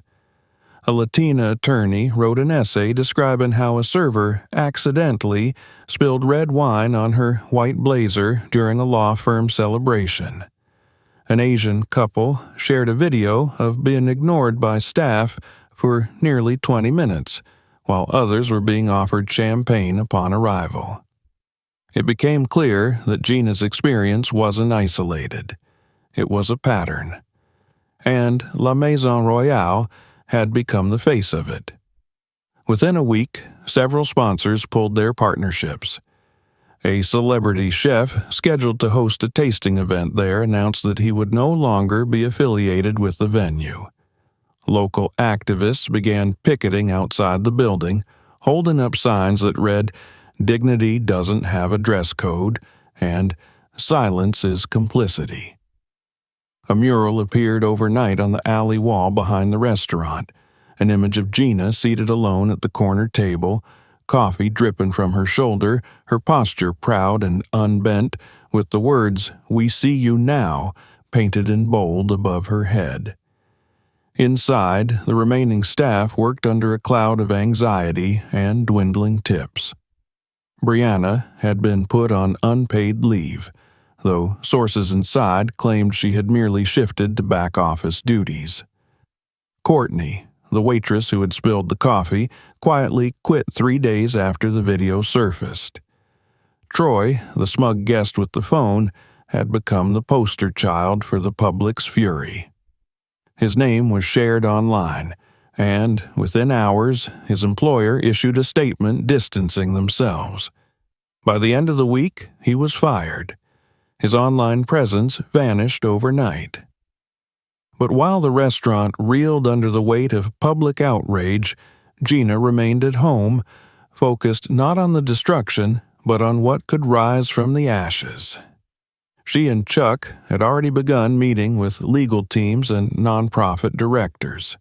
A Latina attorney wrote an essay describing how a server accidentally spilled red wine on her white blazer during a law firm celebration. An Asian couple shared a video of being ignored by staff for nearly 20 minutes, while others were being offered champagne upon arrival. It became clear that Gina's experience wasn't isolated. It was a pattern. And La Maison Royale had become the face of it. Within a week, several sponsors pulled their partnerships. A celebrity chef scheduled to host a tasting event there announced that he would no longer be affiliated with the venue. Local activists began picketing outside the building, holding up signs that read, "Dignity doesn't have a dress code," and "Silence is complicity." A mural appeared overnight on the alley wall behind the restaurant, an image of Gina seated alone at the corner table, coffee dripping from her shoulder, her posture proud and unbent, with the words, "We see you now," painted in bold above her head. Inside, the remaining staff worked under a cloud of anxiety and dwindling tips. Brianna had been put on unpaid leave, though sources inside claimed she had merely shifted to back-office duties. Courtney, the waitress who had spilled the coffee, quietly quit 3 days after the video surfaced. Troy, the smug guest with the phone, had become the poster child for the public's fury. His name was shared online, and within hours, his employer issued a statement distancing themselves. By the end of the week, he was fired. His online presence vanished overnight. But while the restaurant reeled under the weight of public outrage, Gina remained at home, focused not on the destruction, but on what could rise from the ashes. She and Chuck had already begun meeting with legal teams and nonprofit directors.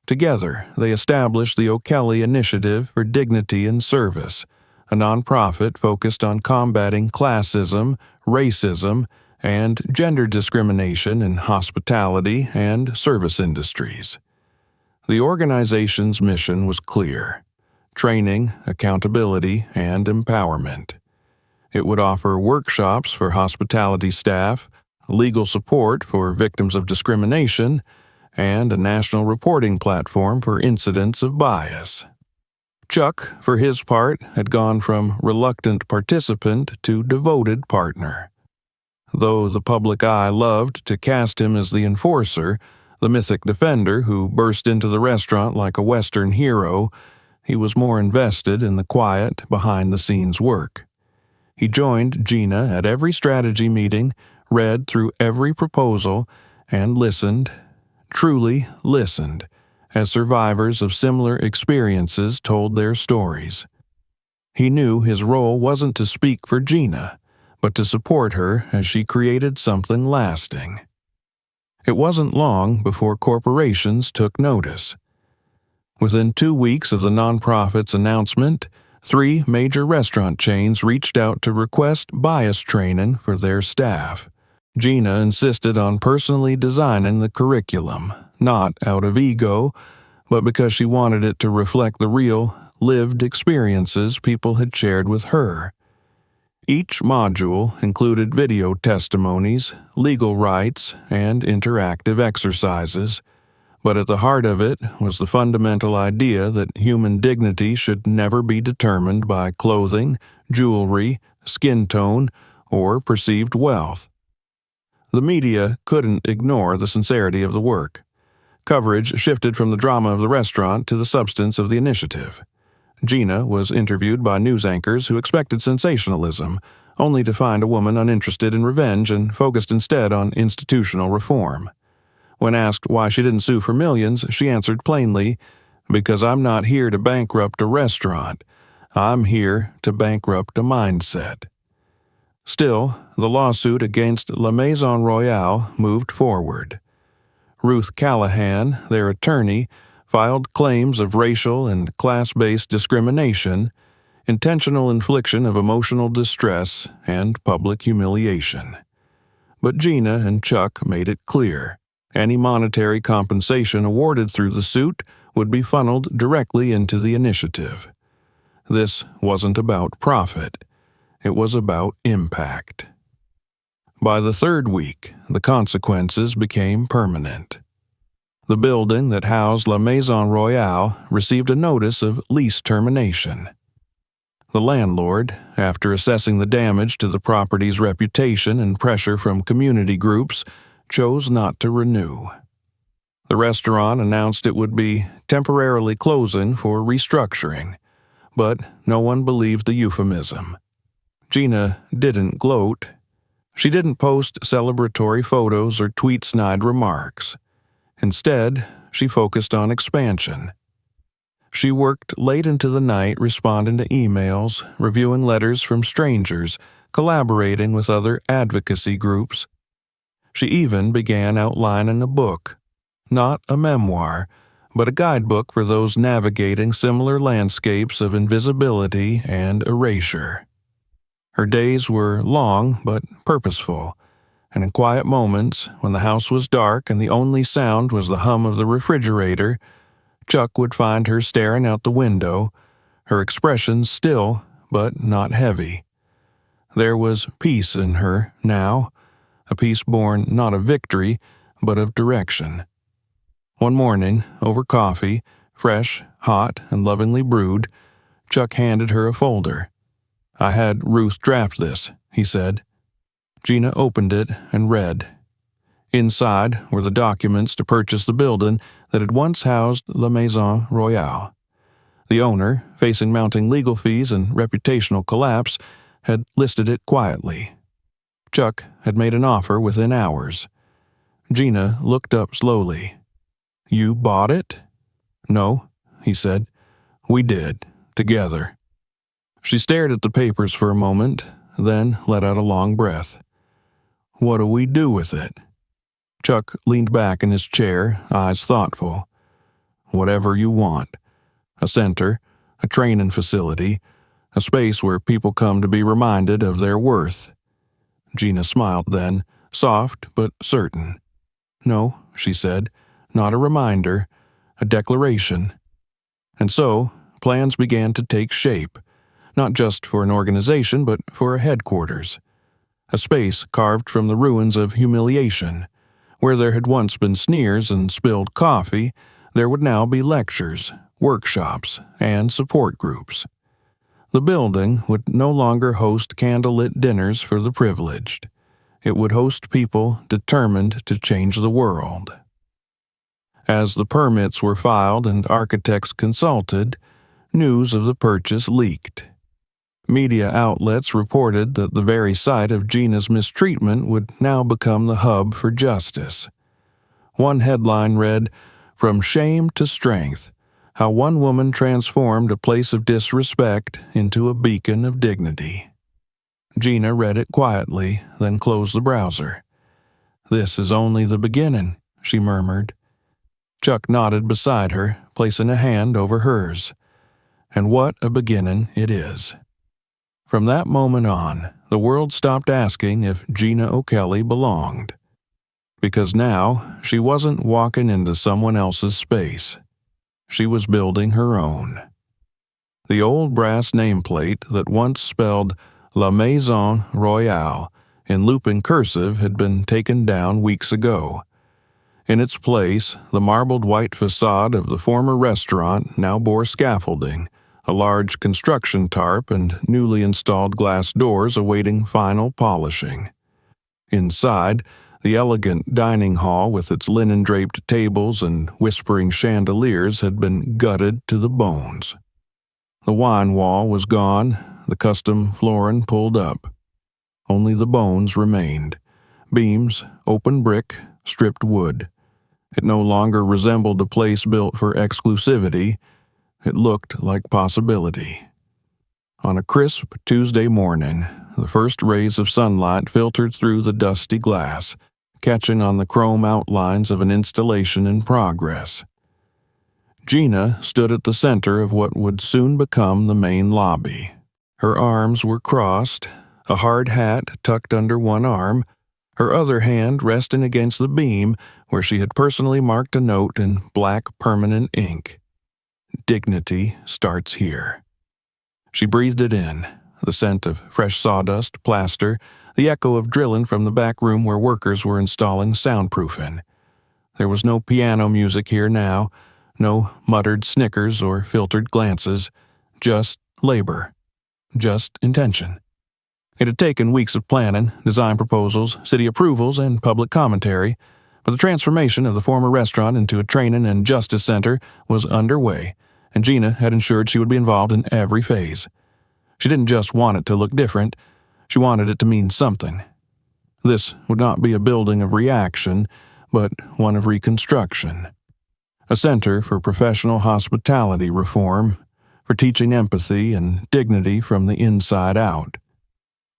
Together, they established the O'Kelly Initiative for Dignity and Service, a nonprofit focused on combating classism, racism, and gender discrimination in hospitality and service industries. The organization's mission was clear: training, accountability, and empowerment. It would offer workshops for hospitality staff, legal support for victims of discrimination, and a national reporting platform for incidents of bias. Chuck, for his part, had gone from reluctant participant to devoted partner. Though the public eye loved to cast him as the enforcer, the mythic defender who burst into the restaurant like a Western hero, he was more invested in the quiet, behind-the-scenes work. He joined Gina at every strategy meeting, read through every proposal, and listened, truly listened, as survivors of similar experiences told their stories. He knew his role wasn't to speak for Gina, but to support her as she created something lasting. It wasn't long before corporations took notice. Within 2 weeks of the nonprofit's announcement, 3 major restaurant chains reached out to request bias training for their staff. Gina insisted on personally designing the curriculum, not out of ego, but because she wanted it to reflect the real, lived experiences people had shared with her. Each module included video testimonies, legal rights, and interactive exercises, but at the heart of it was the fundamental idea that human dignity should never be determined by clothing, jewelry, skin tone, or perceived wealth. The media couldn't ignore the sincerity of the work. Coverage shifted from the drama of the restaurant to the substance of the initiative. Gina was interviewed by news anchors who expected sensationalism, only to find a woman uninterested in revenge and focused instead on institutional reform. When asked why she didn't sue for millions, she answered plainly, "Because I'm not here to bankrupt a restaurant. I'm here to bankrupt a mindset." Still, the lawsuit against La Maison Royale moved forward. Ruth Callahan, their attorney, filed claims of racial and class-based discrimination, intentional infliction of emotional distress and public humiliation. But Gina and Chuck made it clear any monetary compensation awarded through the suit would be funneled directly into the initiative. This wasn't about profit. It was about impact. By the third week, the consequences became permanent. The building that housed La Maison Royale received a notice of lease termination. The landlord, after assessing the damage to the property's reputation and pressure from community groups, chose not to renew. The restaurant announced it would be temporarily closing for restructuring, but no one believed the euphemism. Gina didn't gloat. She didn't post celebratory photos or tweet snide remarks. Instead, she focused on expansion. She worked late into the night responding to emails, reviewing letters from strangers, collaborating with other advocacy groups. She even began outlining a book, not a memoir, but a guidebook for those navigating similar landscapes of invisibility and erasure. Her days were long but purposeful, and in quiet moments, when the house was dark and the only sound was the hum of the refrigerator, Chuck would find her staring out the window, her expression still but not heavy. There was peace in her now, a peace born not of victory, but of direction. One morning, over coffee, fresh, hot, and lovingly brewed, Chuck handed her a folder. "I had Ruth draft this," he said. Gina opened it and read. Inside were the documents to purchase the building that had once housed La Maison Royale. The owner, facing mounting legal fees and reputational collapse, had listed it quietly. Chuck had made an offer within hours. Gina looked up slowly. "You bought it?" "No," he said. "We did, together." She stared at the papers for a moment, then let out a long breath. "What do we do with it?" Chuck leaned back in his chair, eyes thoughtful. "Whatever you want. A center, a training facility, a space where people come to be reminded of their worth." Gina smiled then, soft but certain. "No," she said, "not a reminder, a declaration." And so, plans began to take shape, not just for an organization but for a headquarters. A space carved from the ruins of humiliation. Where there had once been sneers and spilled coffee, there would now be lectures, workshops, and support groups. The building would no longer host candlelit dinners for the privileged. It would host people determined to change the world. As the permits were filed and architects consulted, news of the purchase leaked. Media outlets reported that the very sight of Gina's mistreatment would now become the hub for justice. One headline read, "From shame to strength, how one woman transformed a place of disrespect into a beacon of dignity." Gina read it quietly, then closed the browser. "This is only the beginning," she murmured. Chuck nodded beside her, placing a hand over hers. And what a beginning it is. From that moment on, the world stopped asking if Gina O'Kelly belonged. Because now, she wasn't walking into someone else's space. She was building her own. The old brass nameplate that once spelled La Maison Royale in looping cursive had been taken down weeks ago. In its place, the marbled white facade of the former restaurant now bore scaffolding, a large construction tarp, and newly installed glass doors awaiting final polishing. Inside, the elegant dining hall with its linen-draped tables and whispering chandeliers had been gutted to the bones. The wine wall was gone, the custom flooring pulled up. Only the bones remained. Beams, open brick, stripped wood. It no longer resembled a place built for exclusivity. It looked like possibility. On a crisp Tuesday morning, the first rays of sunlight filtered through the dusty glass, catching on the chrome outlines of an installation in progress. Gina stood at the center of what would soon become the main lobby, Her arms were crossed, a hard hat tucked under one arm, her other hand resting against the beam where she had personally marked a note in black permanent ink. Dignity starts here. She breathed it in, the scent of fresh sawdust, plaster, the echo of drilling from the back room where workers were installing soundproofing. There was no piano music here now, no muttered snickers or filtered glances, just labor, just intention. It had taken weeks of planning, design proposals, city approvals, and public commentary, but the transformation of the former restaurant into a training and justice center was underway, and Gina had ensured she would be involved in every phase. She didn't just want it to look different, she wanted it to mean something. This would not be a building of reaction, but one of reconstruction. A center for professional hospitality reform, for teaching empathy and dignity from the inside out.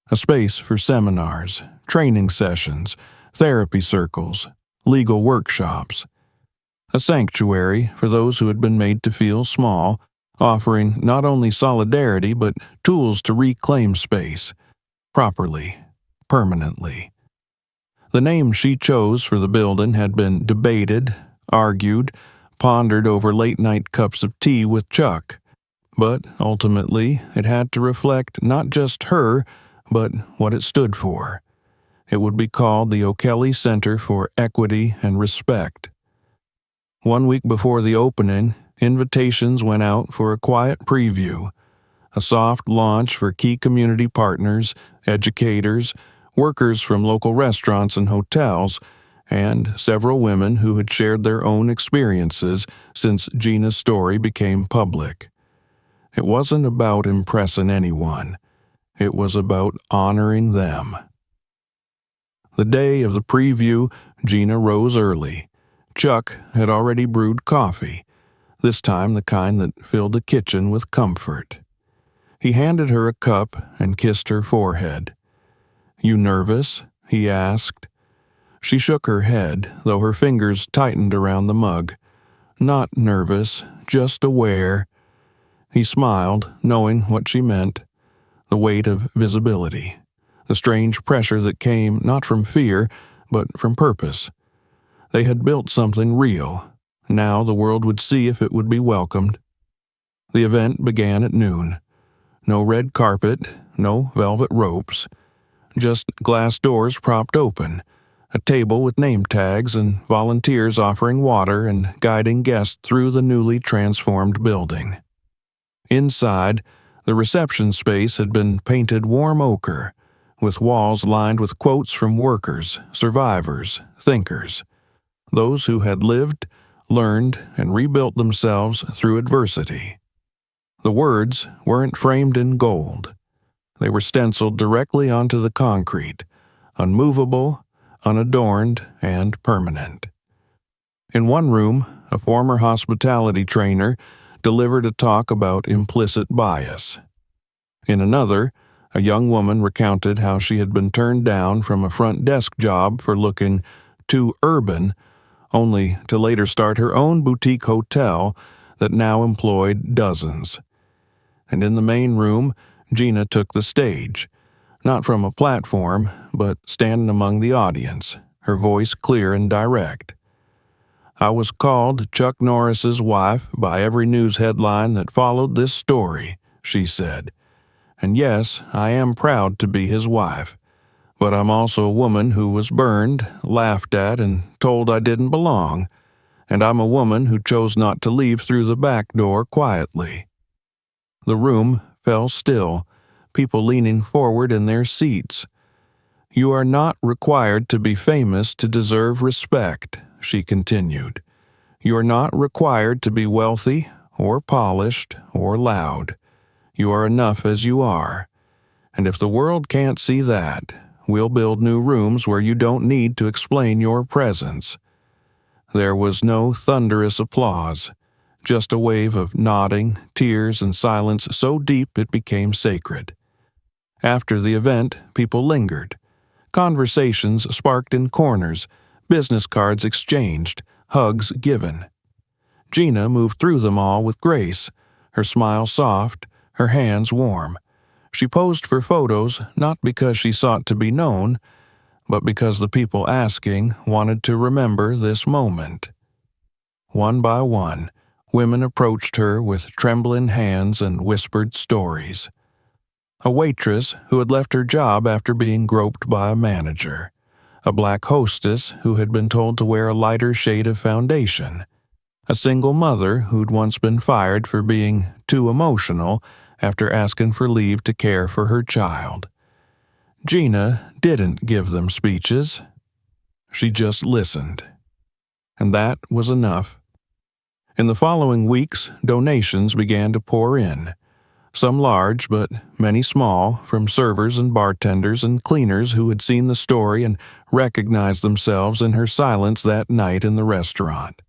A space for seminars, training sessions, therapy circles, legal workshops. A sanctuary for those who had been made to feel small, offering not only solidarity but tools to reclaim space, properly, permanently. The name she chose for the building had been debated, argued, pondered over late-night cups of tea with Chuck, but ultimately it had to reflect not just her, but what it stood for. It would be called the O'Kelly Center for Equity and Respect. 1 week before the opening, invitations went out for a quiet preview, a soft launch for key community partners, educators, workers from local restaurants and hotels, and several women who had shared their own experiences since Gina's story became public. It wasn't about impressing anyone. It was about honoring them. The day of the preview, Gina rose early. Chuck had already brewed coffee, this time the kind that filled the kitchen with comfort. He handed her a cup and kissed her forehead. "You nervous?" he asked. She shook her head, though her fingers tightened around the mug. Not nervous, just aware. He smiled, knowing what she meant. The weight of visibility, the strange pressure that came not from fear, but from purpose. They had built something real. Now the world would see if it would be welcomed. The event began at noon. No red carpet, no velvet ropes, just glass doors propped open, a table with name tags and volunteers offering water and guiding guests through the newly transformed building. Inside, the reception space had been painted warm ochre, with walls lined with quotes from workers, survivors, thinkers, those who had lived, learned, and rebuilt themselves through adversity. The words weren't framed in gold. They were stenciled directly onto the concrete, unmovable, unadorned, and permanent. In one room, a former hospitality trainer delivered a talk about implicit bias. In another, a young woman recounted how she had been turned down from a front desk job for looking too urban, only to later start her own boutique hotel that now employed dozens. And in the main room, Gina took the stage, not from a platform, but standing among the audience, her voice clear and direct. "I was called Chuck Norris's wife by every news headline that followed this story," she said. "And yes, I am proud to be his wife. But I'm also a woman who was burned, laughed at, and told I didn't belong. And I'm a woman who chose not to leave through the back door quietly." The room fell still, people leaning forward in their seats. "You are not required to be famous to deserve respect," she continued. "You are not required to be wealthy, or polished, or loud. You are enough as you are. And if the world can't see that, we'll build new rooms where you don't need to explain your presence." There was no thunderous applause, just a wave of nodding, tears, and silence so deep it became sacred. After the event, people lingered. Conversations sparked in corners, business cards exchanged, hugs given. Gina moved through them all with grace, her smile soft, her hands warm. She posed for photos not because she sought to be known, but because the people asking wanted to remember this moment. One by one, women approached her with trembling hands and whispered stories. A waitress who had left her job after being groped by a manager. A black hostess who had been told to wear a lighter shade of foundation. A single mother who'd once been fired for being too emotional after asking for leave to care for her child. Gina didn't give them speeches. She just listened. And that was enough. In the following weeks, donations began to pour in. Some large, but many small, from servers and bartenders and cleaners who had seen the story and recognized themselves in her silence that night in the restaurant.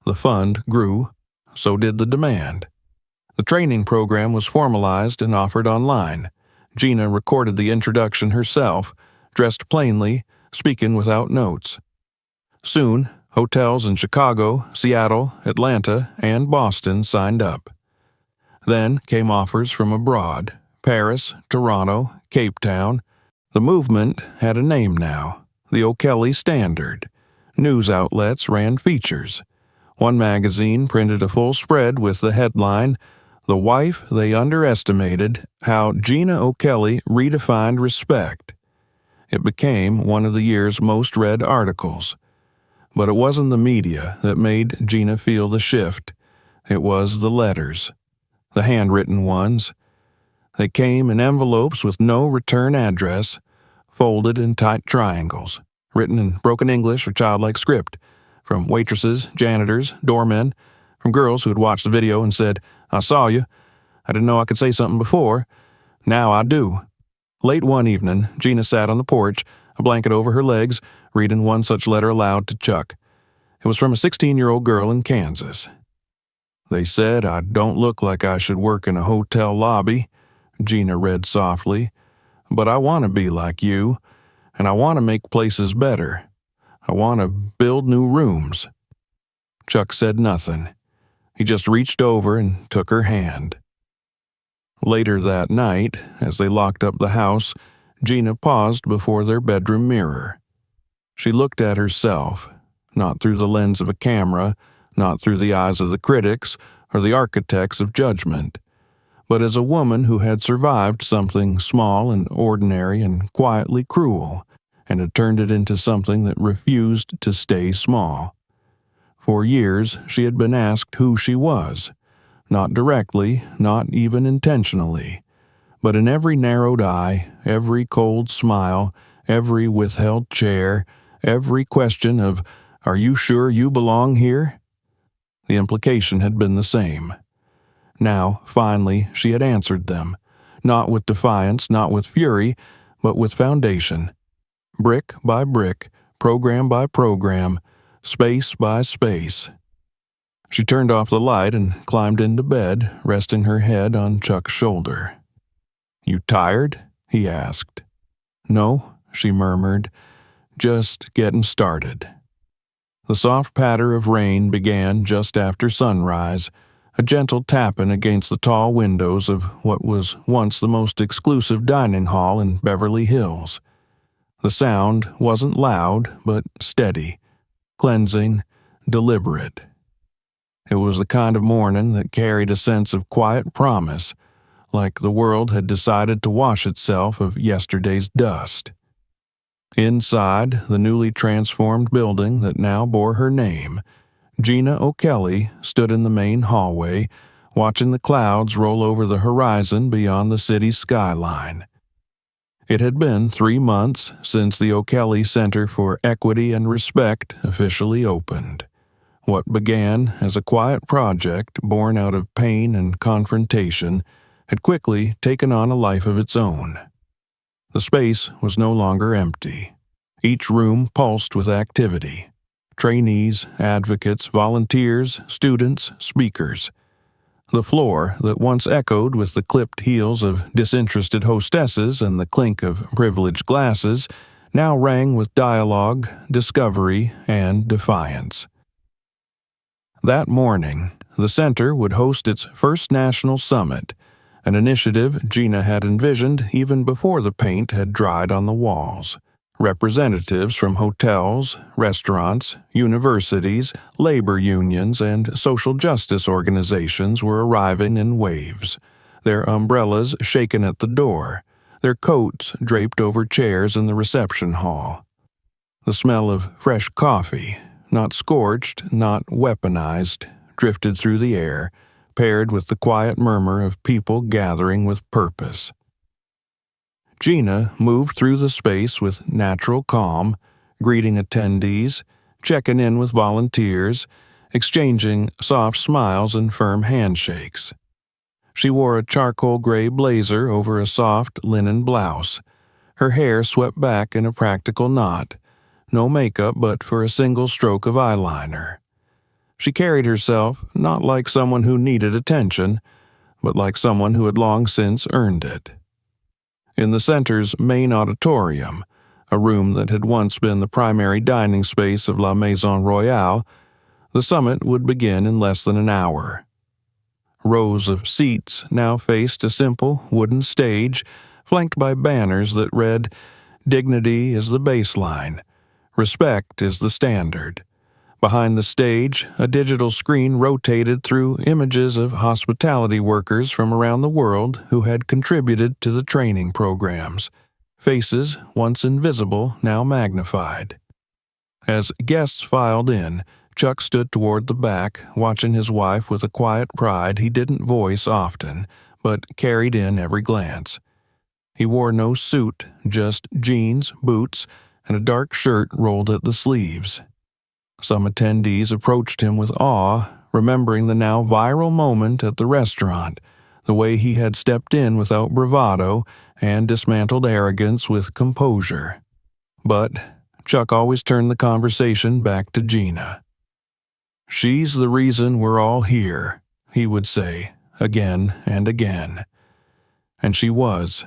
The fund grew, so did the demand. The training program was formalized and offered online. Gina recorded the introduction herself, dressed plainly, speaking without notes. Soon, hotels in Chicago, Seattle, Atlanta, and Boston signed up. Then came offers from abroad, Paris, Toronto, Cape Town. The movement had a name now, the O'Kelly Standard. News outlets ran features. One magazine printed a full spread with the headline, "The Wife They Underestimated, How Gina O'Kelly Redefined Respect." It became one of the year's most read articles. But it wasn't the media that made Gina feel the shift. It was the letters. The handwritten ones. They came in envelopes with no return address, folded in tight triangles, written in broken English or childlike script, from waitresses, janitors, doormen, from girls who had watched the video and said, "I saw you. I didn't know I could say something before. Now I do." Late one evening, Gina sat on the porch, a blanket over her legs, reading one such letter aloud to Chuck. It was from a 16-year-old girl in Kansas. "They said I don't look like I should work in a hotel lobby," Gina read softly, "but I want to be like you, and I want to make places better. I want to build new rooms." Chuck said nothing. He just reached over and took her hand. Later that night, as they locked up the house, Gina paused before their bedroom mirror. She looked at herself, not through the lens of a camera, not through the eyes of the critics or the architects of judgment, but as a woman who had survived something small and ordinary and quietly cruel, and had turned it into something that refused to stay small. For years, she had been asked who she was, not directly, not even intentionally, but in every narrowed eye, every cold smile, every withheld chair, every question of, "Are you sure you belong here?" The implication had been the same. Now, finally, she had answered them, not with defiance, not with fury, but with foundation. Brick by brick, program by program, space by space. She turned off the light and climbed into bed, resting her head on Chuck's shoulder. "You tired?" he asked. "No," she murmured, "just getting started." The soft patter of rain began just after sunrise, a gentle tapping against the tall windows of what was once the most exclusive dining hall in Beverly Hills. The sound wasn't loud, but steady, cleansing, deliberate. It was the kind of morning that carried a sense of quiet promise, like the world had decided to wash itself of yesterday's dust. Inside the newly transformed building that now bore her name, Gina O'Kelly stood in the main hallway, watching the clouds roll over the horizon beyond the city's skyline. It had been 3 months since the O'Kelly Center for Equity and Respect officially opened. What began as a quiet project born out of pain and confrontation had quickly taken on a life of its own. The space was no longer empty. Each room pulsed with activity. Trainees, advocates, volunteers, students, speakers. The floor that once echoed with the clipped heels of disinterested hostesses and the clink of privileged glasses now rang with dialogue, discovery, and defiance. That morning, the center would host its first national summit, an initiative Gina had envisioned even before the paint had dried on the walls. Representatives from hotels, restaurants, universities, labor unions, and social justice organizations were arriving in waves, their umbrellas shaken at the door, their coats draped over chairs in the reception hall. The smell of fresh coffee, not scorched, not weaponized, drifted through the air, paired with the quiet murmur of people gathering with purpose. Gina moved through the space with natural calm, greeting attendees, checking in with volunteers, exchanging soft smiles and firm handshakes. She wore a charcoal gray blazer over a soft linen blouse, her hair swept back in a practical knot, no makeup but for a single stroke of eyeliner. She carried herself not like someone who needed attention, but like someone who had long since earned it. In the center's main auditorium, a room that had once been the primary dining space of La Maison Royale, the summit would begin in less than an hour. Rows of seats now faced a simple wooden stage, flanked by banners that read, "Dignity is the baseline. Respect is the standard." Behind the stage, a digital screen rotated through images of hospitality workers from around the world who had contributed to the training programs, faces once invisible, now magnified. As guests filed in, Chuck stood toward the back, watching his wife with a quiet pride he didn't voice often, but carried in every glance. He wore no suit, just jeans, boots, and a dark shirt rolled at the sleeves. Some attendees approached him with awe, remembering the now viral moment at the restaurant, the way he had stepped in without bravado and dismantled arrogance with composure. But Chuck always turned the conversation back to Gina. "She's the reason we're all here," he would say, again and again. And she was.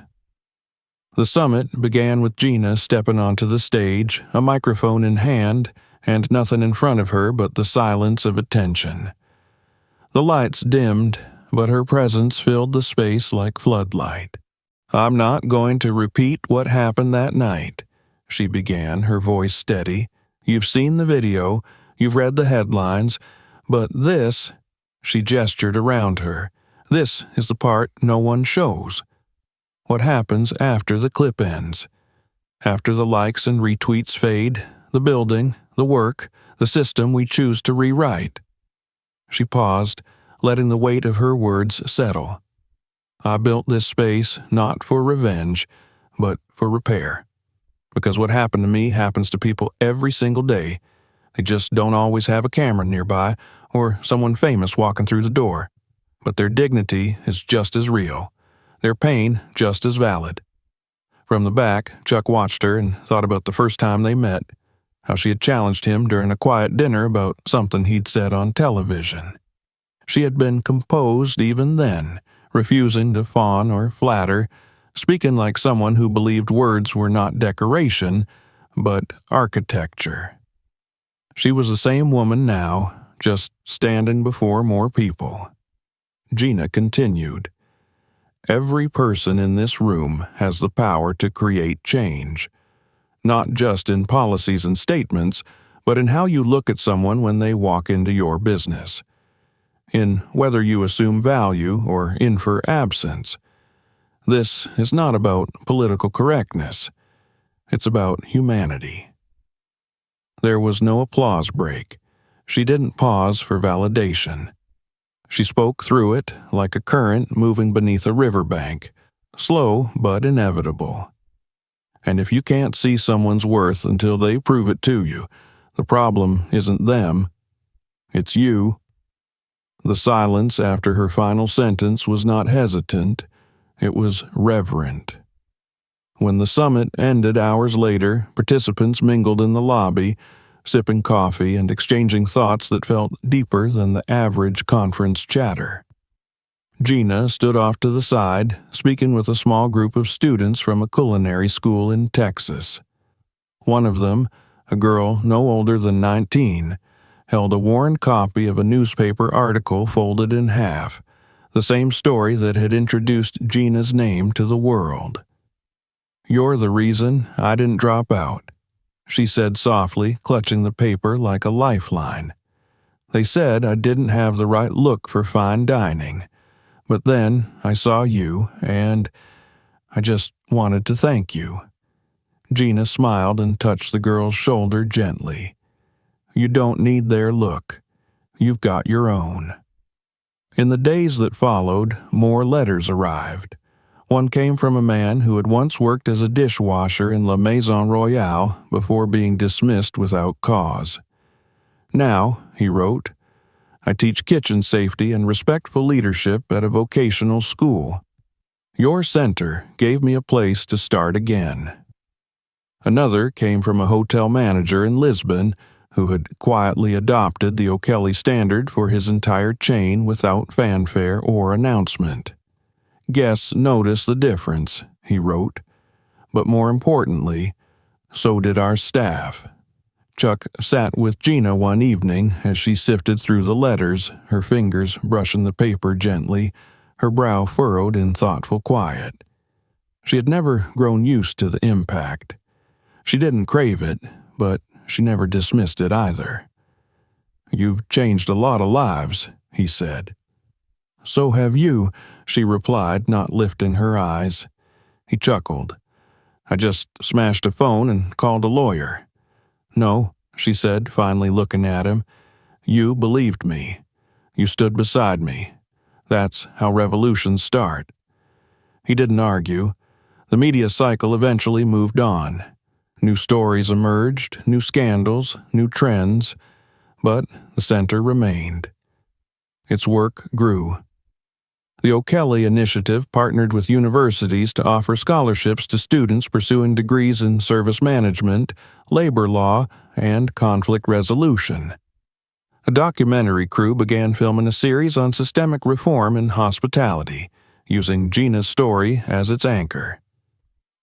The summit began with Gina stepping onto the stage, a microphone in hand, and nothing in front of her but the silence of attention. The lights dimmed, but her presence filled the space like floodlight. "I'm not going to repeat what happened that night," she began, her voice steady. "You've seen the video, you've read the headlines, but this," she gestured around her, "this is the part no one shows. What happens after the clip ends? After the likes and retweets fade, the building, the work, the system we choose to rewrite." She paused, letting the weight of her words settle. "I built this space not for revenge, but for repair. Because what happened to me happens to people every single day. They just don't always have a camera nearby or someone famous walking through the door. But their dignity is just as real, their pain just as valid." From the back, Chuck watched her and thought about the first time they met, how she had challenged him during a quiet dinner about something he'd said on television. She had been composed even then, refusing to fawn or flatter, speaking like someone who believed words were not decoration, but architecture. She was the same woman now, just standing before more people. Gina continued, "Every person in this room has the power to create change. Not just in policies and statements, but in how you look at someone when they walk into your business. In whether you assume value or infer absence. This is not about political correctness. It's about humanity." There was no applause break. She didn't pause for validation. She spoke through it like a current moving beneath a riverbank, slow but inevitable. And if you can't see someone's worth until they prove it to you, the problem isn't them, it's you. The silence after her final sentence was not hesitant, it was reverent. When the summit ended hours later, participants mingled in the lobby, sipping coffee and exchanging thoughts that felt deeper than the average conference chatter. Gina stood off to the side, speaking with a small group of students from a culinary school in Texas. One of them, a girl no older than 19, held a worn copy of a newspaper article folded in half, the same story that had introduced Gina's name to the world. "You're the reason I didn't drop out," she said softly, clutching the paper like a lifeline. "They said I didn't have the right look for fine dining, but then I saw you, and I just wanted to thank you." Gina smiled and touched the girl's shoulder gently. "You don't need their look. You've got your own." In the days that followed, more letters arrived. One came from a man who had once worked as a dishwasher in La Maison Royale before being dismissed without cause. "Now," he wrote, "I teach kitchen safety and respectful leadership at a vocational school. Your center gave me a place to start again." Another came from a hotel manager in Lisbon who had quietly adopted the O'Kelly standard for his entire chain without fanfare or announcement. "Guests noticed the difference," he wrote, "but more importantly, so did our staff." Chuck sat with Gina one evening as she sifted through the letters, her fingers brushing the paper gently, her brow furrowed in thoughtful quiet. She had never grown used to the impact. She didn't crave it, but she never dismissed it either. "You've changed a lot of lives," he said. "So have you," she replied, not lifting her eyes. He chuckled. "I just smashed a phone and called a lawyer." "No," she said, finally looking at him. "You believed me. You stood beside me. That's how revolutions start." He didn't argue. The media cycle eventually moved on. New stories emerged, new scandals, new trends, but the center remained. Its work grew. The O'Kelly Initiative partnered with universities to offer scholarships to students pursuing degrees in service management, labor law, and conflict resolution. A documentary crew began filming a series on systemic reform in hospitality, using Gina's story as its anchor.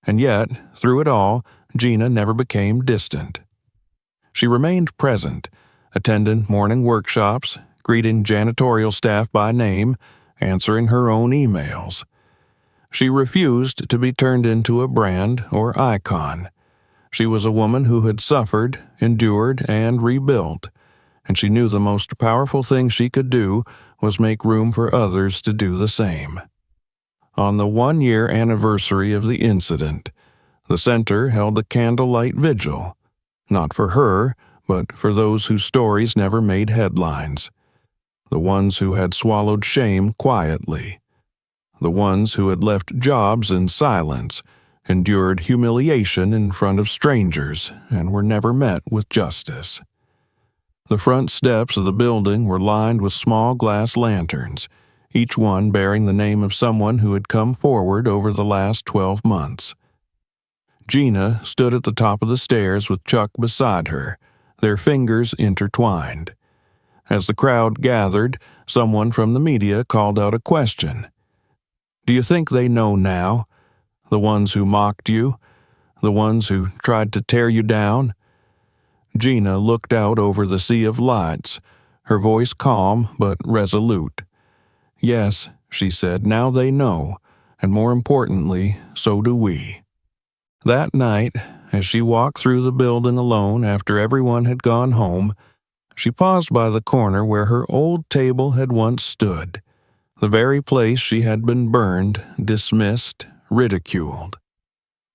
And yet, through it all, Gina never became distant. She remained present, attending morning workshops, greeting janitorial staff by name, answering her own emails. She refused to be turned into a brand or icon. She was a woman who had suffered, endured, and rebuilt, and she knew the most powerful thing she could do was make room for others to do the same. On the 1-year anniversary of the incident, the center held a candlelight vigil, not for her, but for those whose stories never made headlines. The ones who had swallowed shame quietly. The ones who had left jobs in silence, endured humiliation in front of strangers, and were never met with justice. The front steps of the building were lined with small glass lanterns, each one bearing the name of someone who had come forward over the last 12 months. Gina stood at the top of the stairs with Chuck beside her, their fingers intertwined. As the crowd gathered, someone from the media called out a question. "Do you think they know now? The ones who mocked you? The ones who tried to tear you down?" Gina looked out over the sea of lights, her voice calm but resolute. "Yes," she said, "now they know, and more importantly, so do we." That night, as she walked through the building alone after everyone had gone home, she paused by the corner where her old table had once stood, the very place she had been burned, dismissed, ridiculed.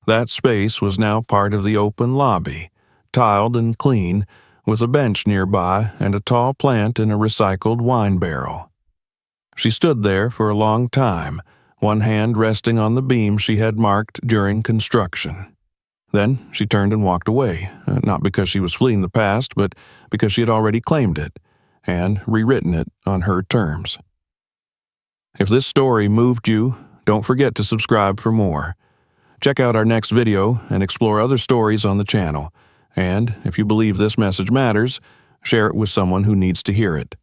That space was now part of the open lobby, tiled and clean, with a bench nearby and a tall plant in a recycled wine barrel. She stood there for a long time, one hand resting on the beam she had marked during construction. Then she turned and walked away, not because she was fleeing the past, but because she had already claimed it and rewritten it on her terms. If this story moved you, don't forget to subscribe for more. Check out our next video and explore other stories on the channel. And if you believe this message matters, share it with someone who needs to hear it.